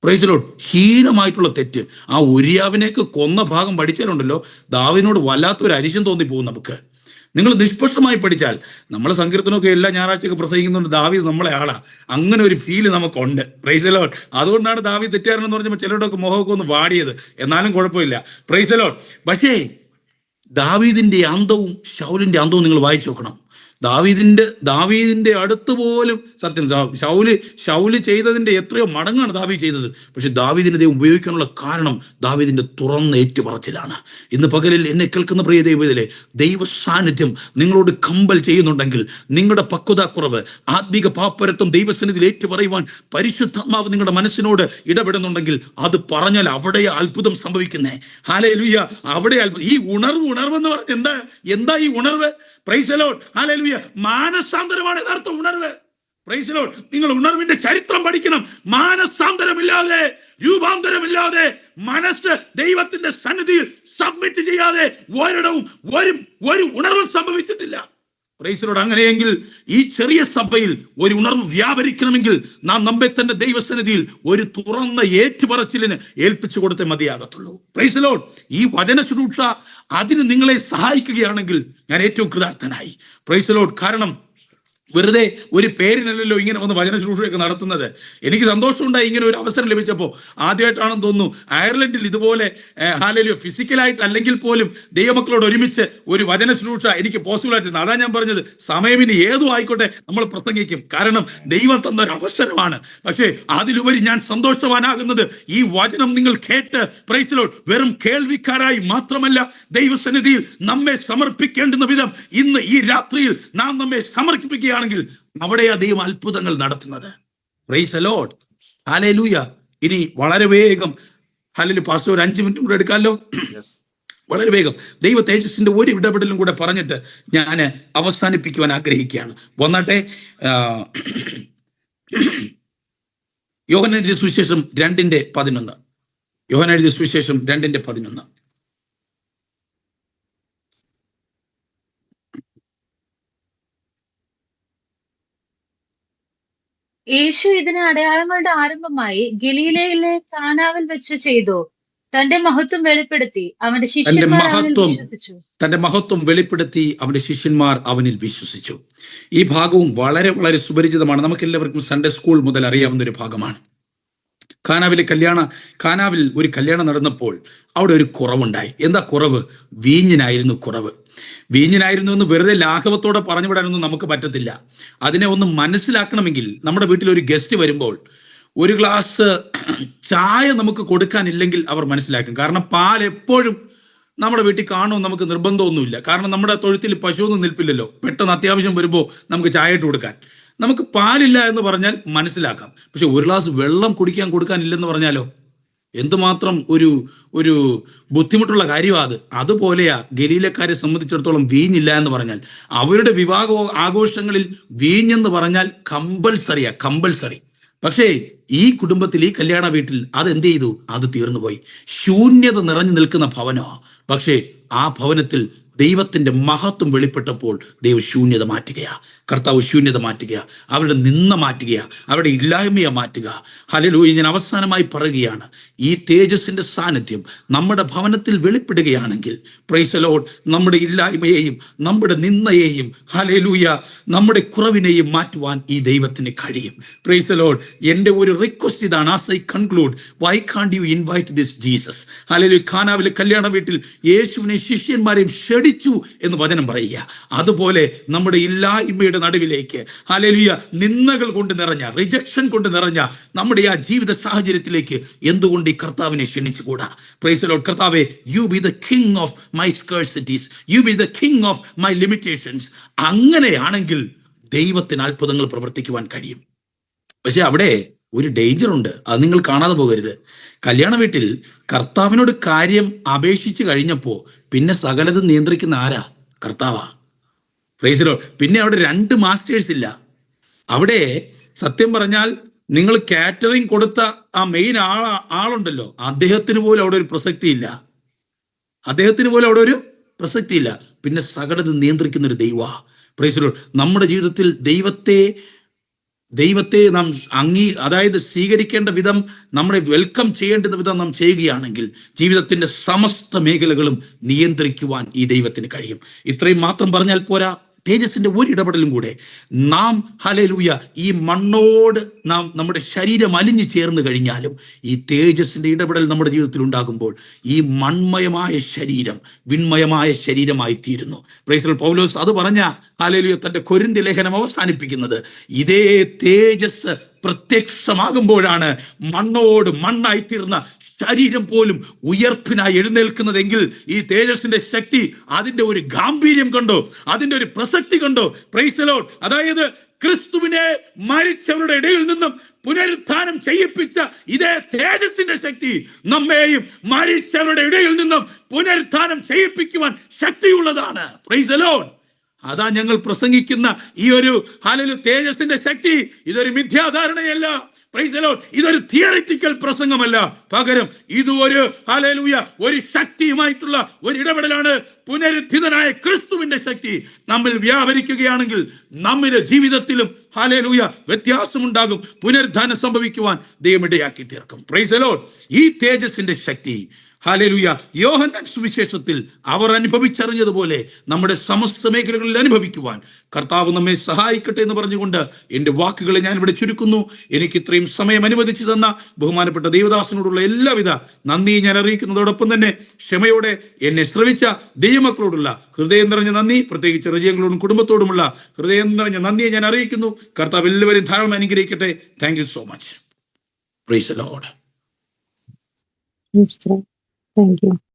Praise the Lord. ഹീനമായിട്ടുള്ള തെറ്റ്. ആ ഉരിയാവിനെയൊക്കെ കൊന്ന ഭാഗം പഠിച്ചാലുണ്ടല്ലോ, ദാവീദിനോട് വല്ലാത്തൊരു അരിശം തോന്നിപ്പോകും നമുക്ക്. നിങ്ങൾ നിഷ്പക്ഷമായി പഠിച്ചാൽ, നമ്മൾ സങ്കീർത്തനമൊക്കെ എല്ലാ ഞായറാഴ്ചയൊക്കെ പ്രസംഗിക്കുന്നുണ്ട്, ദാവീദ് നമ്മളെ ആളാ, അങ്ങനെ ഒരു ഫീല് നമുക്കുണ്ട്. Price the Lord. അതുകൊണ്ടാണ് ദാവീദ് തെറ്റുകാരനെന്ന് പറഞ്ഞപ്പോൾ ചിലരുടെയൊക്കെ മുഖമൊക്കെ ഒന്ന് വാടിയത്. എന്നാലും കുഴപ്പമില്ല. Price the Lord. പക്ഷേ ദാവീദിന്റെ അന്തവും ശൗലിന്റെ അന്തവും നിങ്ങൾ വായിച്ചു നോക്കണം. ദാവീദിന്റെ അടുത്ത് പോലും സത്യം ശൗല് ചെയ്തതിന്റെ എത്രയോ മടങ്ങാണ് ദാവീദ് ചെയ്തത്. പക്ഷെ ദാവീദിനെ ദൈവം ഉപയോഗിക്കാനുള്ള കാരണം ദാവീദിന്റെ തുറന്ന ഏറ്റുപറച്ചിലാണ്. ഇന്ന് പകലിൽ എന്നെ കേൾക്കുന്ന പ്രിയ ദൈവത്തിലെ ദൈവ സാന്നിധ്യം നിങ്ങളോട് കമ്പൽ ചെയ്യുന്നുണ്ടെങ്കിൽ, നിങ്ങളുടെ പക്വതാക്കുറവ്, ആത്മീക പാപ്പരത്വം ദൈവസന്നിധിയിൽ ഏറ്റുപറയുവാൻ പരിശുദ്ധാത്മാവ് നിങ്ങളുടെ മനസ്സിനോട് ഇടപെടുന്നുണ്ടെങ്കിൽ, അത് പറഞ്ഞാൽ അവിടെ അത്ഭുതം സംഭവിക്കുന്നേ. ഹല്ലേലൂയ. അവിടെ ഈ ഉണർവെന്ന് പറഞ്ഞ എന്താ ഈ ഉണർവ്? Price the Lord. ഹല്ലേലൂയ. മാനസാന്തരമാണ് യഥാർത്ഥ ഉണർവ്. Price the Lord. നിങ്ങൾ ഉണർവിന്റെ ചരിത്രം പഠിക്കണം. മാനസാന്തരമില്ലാതെ, രൂപാന്തരമില്ലാതെ, മനസ്സ് ദൈവത്തിന്റെ സന്നിധിയിൽ സബ്മിറ്റ് ചെയ്യാതെ ഒരിടവും ഒരു ഉണർവ് സംഭവിച്ചിട്ടില്ല. Price the Lord. അങ്ങനെയെങ്കിൽ ഈ ചെറിയ സഭയിൽ ഒരു ഉണർവ് വ്യാപരിക്കണമെങ്കിൽ നാം നമ്മെ തന്നെ ദൈവസന്നിധിയിൽ ഒരു തുറന്ന ഏറ്റുപറച്ചിലിന് ഏൽപ്പിച്ചു കൊടുത്തേ മതിയാകത്തുള്ളൂ. Price the Lord. ഈ വചന ശുശ്രൂഷ അതിന് നിങ്ങളെ സഹായിക്കുകയാണെങ്കിൽ ഞാൻ ഏറ്റവും കൃതാർത്ഥനായി. Price the Lord. കാരണം വെറുതെ ഒരു പേരിനല്ലല്ലോ ഇങ്ങനെ വന്ന് വചന ശുശ്രൂഷയൊക്കെ നടത്തുന്നത്. എനിക്ക് സന്തോഷമുണ്ടായി ഇങ്ങനെ ഒരു അവസരം ലഭിച്ചപ്പോൾ. ആദ്യമായിട്ടാണെന്ന് തോന്നുന്നു അയർലൻഡിൽ ഇതുപോലെ ഹല്ലേലൂയ ഫിസിക്കലായിട്ട് അല്ലെങ്കിൽ പോലും ദൈവമക്കളോട് ഒരുമിച്ച് ഒരു വചന ശുശ്രൂഷ എനിക്ക് പോസിബിൾ ആയിട്ടില്ല. അതാ ഞാൻ പറഞ്ഞത്, സമയമിനി ഏതും ആയിക്കോട്ടെ നമ്മൾ പ്രസംഗിക്കും. കാരണം ദൈവം തന്ന ഒരു അവസരമാണ്. പക്ഷേ അതിലുപരി ഞാൻ സന്തോഷവാനാകുന്നത് ഈ വചനം നിങ്ങൾ കേട്ട് പ്രൈസ് ദി ലോർഡ് വെറും കേൾവിക്കാരായി മാത്രമല്ല, ദൈവസന്നിധിയിൽ നമ്മെ സമർപ്പിക്കേണ്ടുന്ന വിധം ഇന്ന് ഈ രാത്രിയിൽ നാം നമ്മെ സമർപ്പിക്കുകയാണ്. അവിടെയാ ദൈവം അത്ഭുതങ്ങൾ നടത്തുന്നത്. Price the Lord. ഹല്ലേലൂയ. ഇനി വളരെ വേഗം ഹല്ലേലൂയ പാസ്റ്റർ ഒരു 5 മിനിറ്റ് കൂടെ എടുക്കാമല്ലോ? വളരെ വേഗം ദൈവ തേജസ്സിന്റെ ഒരു ഇടപെടലും കൂടെ പറഞ്ഞിട്ട് ഞാൻ അവസാനിപ്പിക്കുവാൻ ആഗ്രഹിക്കുകയാണ്. വന്നാട്ടെ. യോഹന്നാൻ എഴുതിയ സുവിശേഷം 2:11. യോഹന്നാൻ എഴുതിയ സുവിശേഷം 2:11. യേശു ഇതിന് അടയാളങ്ങളുടെ ആരംഭമായി ഗലീലയിലെ കാനാവിൽ വെച്ച് ചെയ്തു. തന്റെ മഹത്വം വെളിപ്പെടുത്തി അവന്റെ ശിഷ്യന്മാർ അവനിൽ വിശ്വസിച്ചു. തന്റെ മഹത്വം വെളിപ്പെടുത്തി അവന്റെ ശിഷ്യന്മാർ അവനിൽ വിശ്വസിച്ചു. ഈ ഭാഗവും വളരെ വളരെ സുപരിചിതമാണ്. നമുക്ക് എല്ലാവർക്കും സൺഡേ സ്കൂൾ മുതൽ അറിയാവുന്ന ഒരു ഭാഗമാണ്. കാനാവിൽ ഒരു കല്യാണം നടന്നപ്പോൾ അവിടെ ഒരു കുറവുണ്ടായി. എന്താ കുറവ്? വീഞ്ഞിനായിരുന്നു കുറവ്. വീഞ്ഞിനായിരുന്നു എന്ന് വെറുതെ ലാഘവത്തോടെ പറഞ്ഞു വിടാനൊന്നും നമുക്ക് പറ്റത്തില്ല. അതിനെ ഒന്ന് മനസ്സിലാക്കണമെങ്കിൽ നമ്മുടെ വീട്ടിൽ ഒരു ഗസ്റ്റ് വരുമ്പോൾ ഒരു ഗ്ലാസ് ചായ നമുക്ക് കൊടുക്കാനില്ലെങ്കിൽ അവർ മനസ്സിലാക്കും. കാരണം പാൽ എപ്പോഴും നമ്മുടെ വീട്ടിൽ കാണുമെന്ന് നമുക്ക് നിർബന്ധമൊന്നുമില്ല. കാരണം നമ്മുടെ തൊഴുത്തിൽ പശുവൊന്നും നിൽപ്പില്ലല്ലോ. പെട്ടെന്ന് അത്യാവശ്യം വരുമ്പോൾ നമുക്ക് ചായ ഇട്ട് കൊടുക്കാൻ നമുക്ക് പാലില്ല എന്ന് പറഞ്ഞാൽ മനസ്സിലാക്കാം. പക്ഷെ ഒരു ഗ്ലാസ് വെള്ളം കൊടുക്കാനില്ലെന്ന് പറഞ്ഞാലോ എന്തുമാത്രം ഒരു ബുദ്ധിമുട്ടുള്ള കാര്യമാണ് അത്. അതുപോലെയാ ഗലീലക്കാരെ സംബന്ധിച്ചിടത്തോളം വീഞ്ഞില്ല എന്ന് പറഞ്ഞാൽ അവരുടെ വിവാഹ ആഘോഷങ്ങളിൽ വീഞ്ഞെന്ന് പറഞ്ഞാൽ കമ്പൽസറി. പക്ഷേ ഈ കുടുംബത്തിൽ, ഈ കല്യാണ വീട്ടിൽ അതെന്ത് ചെയ്തു? അത് തീർന്നു പോയി. ശൂന്യത നിറഞ്ഞു നിൽക്കുന്ന ഭവനമാണ്. പക്ഷേ ആ ഭവനത്തിൽ ദൈവത്തിന്റെ മഹത്വം വെളിപ്പെട്ടപ്പോൾ ദൈവ ശൂന്യത മാറ്റുകയാ, കർത്താവ് ശൂന്യത മാറ്റുകയാ, അവരുടെ നിന്ന മാറ്റുകയാ, അവരുടെ ഇല്ലായ്മയെ മാറ്റുക. ഹല്ലേലൂയ. ഞാൻ അവസാനമായി പറയുകയാണ്, ഈ തേജസ്സിന്റെ സാന്നിധ്യം നമ്മുടെ ഭവനത്തിൽ വെളിപ്പെടുകയാണെങ്കിൽ, പ്രൈസ് ദി ലോർഡ്, നമ്മുടെ ഇല്ലായ്മയെയും നമ്മുടെ നിന്നയെയും ഹല്ലേലൂയ നമ്മുടെ കുറവിനെയും മാറ്റുവാൻ ഈ ദൈവത്തിന് കഴിയും. Praise the Lord. എൻ്റെ ഒരു റിക്വസ്റ്റ് ഇതാണ്, as I conclude, why can't you invite this Jesus? Hallelujah. കാനാവിലെ കല്യാണ വീട്ടിൽ യേശുവിനെ ശിഷ്യന്മാരെയും ക്ഷണിച്ചു എന്ന് വചനം പറയുക. അതുപോലെ നമ്മുടെ ഇല്ലായ്മയുടെ നടുവിലേക്ക്, ഹല്ലേലൂയ, നിന്ദകൾ കൊണ്ട് നിറഞ്ഞ, റിജക്ഷൻ കൊണ്ട് നിറഞ്ഞ നമ്മുടെ ആ ജീവിത സാഹചര്യത്തിലേക്ക് എന്തുകൊണ്ട് ഈ കർത്താവിനെ ക്ഷണിച്ചുകൂടാ? Praise the Lord. കർത്താവേ, you be the king of my scarcities, you be the king of my limitations. അങ്ങനെയാണെങ്കിൽ ദൈവത്തിന് അത്ഭുതങ്ങൾ പ്രവർത്തിക്കുവാൻ കഴിയും. പക്ഷെ അവിടെ ഒരു ഡേഞ്ചർ ഉണ്ട്, അത് നിങ്ങൾ കാണാതെ പോകരുത്. കല്യാണ വീട്ടിൽ കർത്താവിനോട് കാര്യം അപേക്ഷിച്ച് കഴിഞ്ഞപ്പോൾ പിന്നെ സകലതും നിയന്ത്രിക്കുന്ന ആരാ? കർത്താവാ. Praise the Lord. പിന്നെ അവിടെ 2 മാസ്റ്റേഴ്സ് ഇല്ല. അവിടെ സത്യം പറഞ്ഞാൽ നിങ്ങൾ കാറ്ററിംഗ് കൊടുത്ത ആ മെയിൻ ആളുണ്ടല്ലോ, അദ്ദേഹത്തിന് പോലും അവിടെ ഒരു പ്രസക്തിയില്ല. അദ്ദേഹത്തിന് പോലും അവിടെ ഒരു പ്രസക്തിയില്ല. പിന്നെ സകലതും നിയന്ത്രിക്കുന്ന ഒരു ദൈവ. Price the Lord. നമ്മുടെ ജീവിതത്തിൽ ദൈവത്തെ നാം അതായത് സ്വീകരിക്കേണ്ട വിധം, നമ്മളെ വെൽക്കം ചെയ്യേണ്ടുന്ന വിധം നാം ചെയ്യുകയാണെങ്കിൽ ജീവിതത്തിന്റെ സമസ്ത മേഖലകളും നിയന്ത്രിക്കുവാൻ ഈ ദൈവത്തിന് കഴിയും. ഇത്രയും മാത്രം പറഞ്ഞാൽ പോരാ, തേജസ്സിന്റെ ഒരു ഇടപെടലും കൂടെ. നാം ഹല്ലേലൂയ ഈ മണ്ണോട് നാം നമ്മുടെ ശരീരം അലിഞ്ഞു ചേർന്ന് കഴിഞ്ഞാലും ഈ തേജസ്സിന്റെ ഇടപെടൽ നമ്മുടെ ജീവിതത്തിൽ ഉണ്ടാകുമ്പോൾ ഈ മൺമയമായ ശരീരം വിൺമയമായ ശരീരമായി തീരുന്നു. Price the Lord. പൗലോസ് അത് പറഞ്ഞ ഹല്ലേലൂയ തന്റെ കൊരിന്ത്യ ലേഖനം അവസാനിപ്പിക്കുന്നത് ഇതേ തേജസ് പ്രത്യക്ഷമാകുമ്പോഴാണ് മണ്ണോട് മണ്ണായിത്തീർന്ന ശരീരം പോലും ഉയർപ്പിനായി എഴുന്നേൽക്കുന്നതെങ്കിൽ ഈ തേജസ്സിന്റെ ശക്തി, അതിന്റെ ഒരു ഗാംഭീര്യം കണ്ടോ, അതിന്റെ ഒരു പ്രസക്തി കണ്ടോ? Price the Lord. അതായത് ക്രിസ്തുവിനെ മരിച്ചവരുടെ ഇടയിൽ നിന്നും പുനരുത്ഥാനം ചെയ്യിപ്പിച്ച ഇതേ തേജസ്സിന്റെ ശക്തി നമ്മെയും മരിച്ചവരുടെ ഇടയിൽ നിന്നും പുനരുത്ഥാനം ചെയ്യിപ്പിക്കുവാൻ ശക്തിയുള്ളതാണ്. Praise the lord. അതാ ഞങ്ങൾ പ്രസംഗിക്കുന്ന ഈ ഒരു ഹല്ലേലൂയ തേജസ്സിന്റെ ശക്തി ഇതൊരു മിഥ്യാധാരണയല്ല. Praise the lord. ഇതൊരു തിയറിറ്റിക്കൽ പ്രസംഗമല്ല, പകരം ഇത് ഒരു ഹല്ലേലൂയ ഒരു ശക്തിയുമായിട്ടുള്ള ഒരു ഇടപെടലാണ്. പുനരുദ്ധിതനായ ക്രിസ്തുവിന്റെ ശക്തി നമ്മിൽ വ്യാപരിക്കുകയാണെങ്കിൽ നമ്മുടെ ജീവിതത്തിലും ഹല്ലേലൂയ വ്യത്യാസമുണ്ടാകും. പുനരുദ്ധാനം സംഭവിക്കുവാൻ ദൈവം ഇടയാക്കി തീർക്കും. Price the Lord. ഈ തേജസ്സിന്റെ ശക്തി ഹല്ലേലൂയ യോഹന്നാൻ സുവിശേഷത്തിൽ അവർ അനുഭവിച്ചറിഞ്ഞതുപോലെ നമ്മുടെ സമസ്ത മേഖലകളിൽ അനുഭവിക്കുവാൻ കർത്താവ് നമ്മെ സഹായിക്കട്ടെ എന്ന് പറഞ്ഞുകൊണ്ട് എൻ്റെ വാക്കുകളെ ഞാൻ ഇവിടെ ചുരുക്കുന്നു. എനിക്ക് ഇത്രയും സമയം അനുവദിച്ചു തന്ന ബഹുമാനപ്പെട്ട ദൈവദാസനോടുള്ള എല്ലാവിധ നന്ദി ഞാൻ അറിയിക്കുന്നതോടൊപ്പം തന്നെ ക്ഷമയോടെ എന്നെ ശ്രവിച്ച ദൈവമക്കളോടുള്ള ഹൃദയം നിറഞ്ഞ നന്ദി, പ്രത്യേകിച്ച് ഹൃദയങ്ങളോടും കുടുംബത്തോടുമുള്ള ഹൃദയം നിറഞ്ഞ നന്ദിയെ ഞാൻ അറിയിക്കുന്നു. കർത്താവ് എല്ലാവരും ധാരാളം അനുഗ്രഹിക്കട്ടെ. Thank you so much. Price the Lord. Thank you.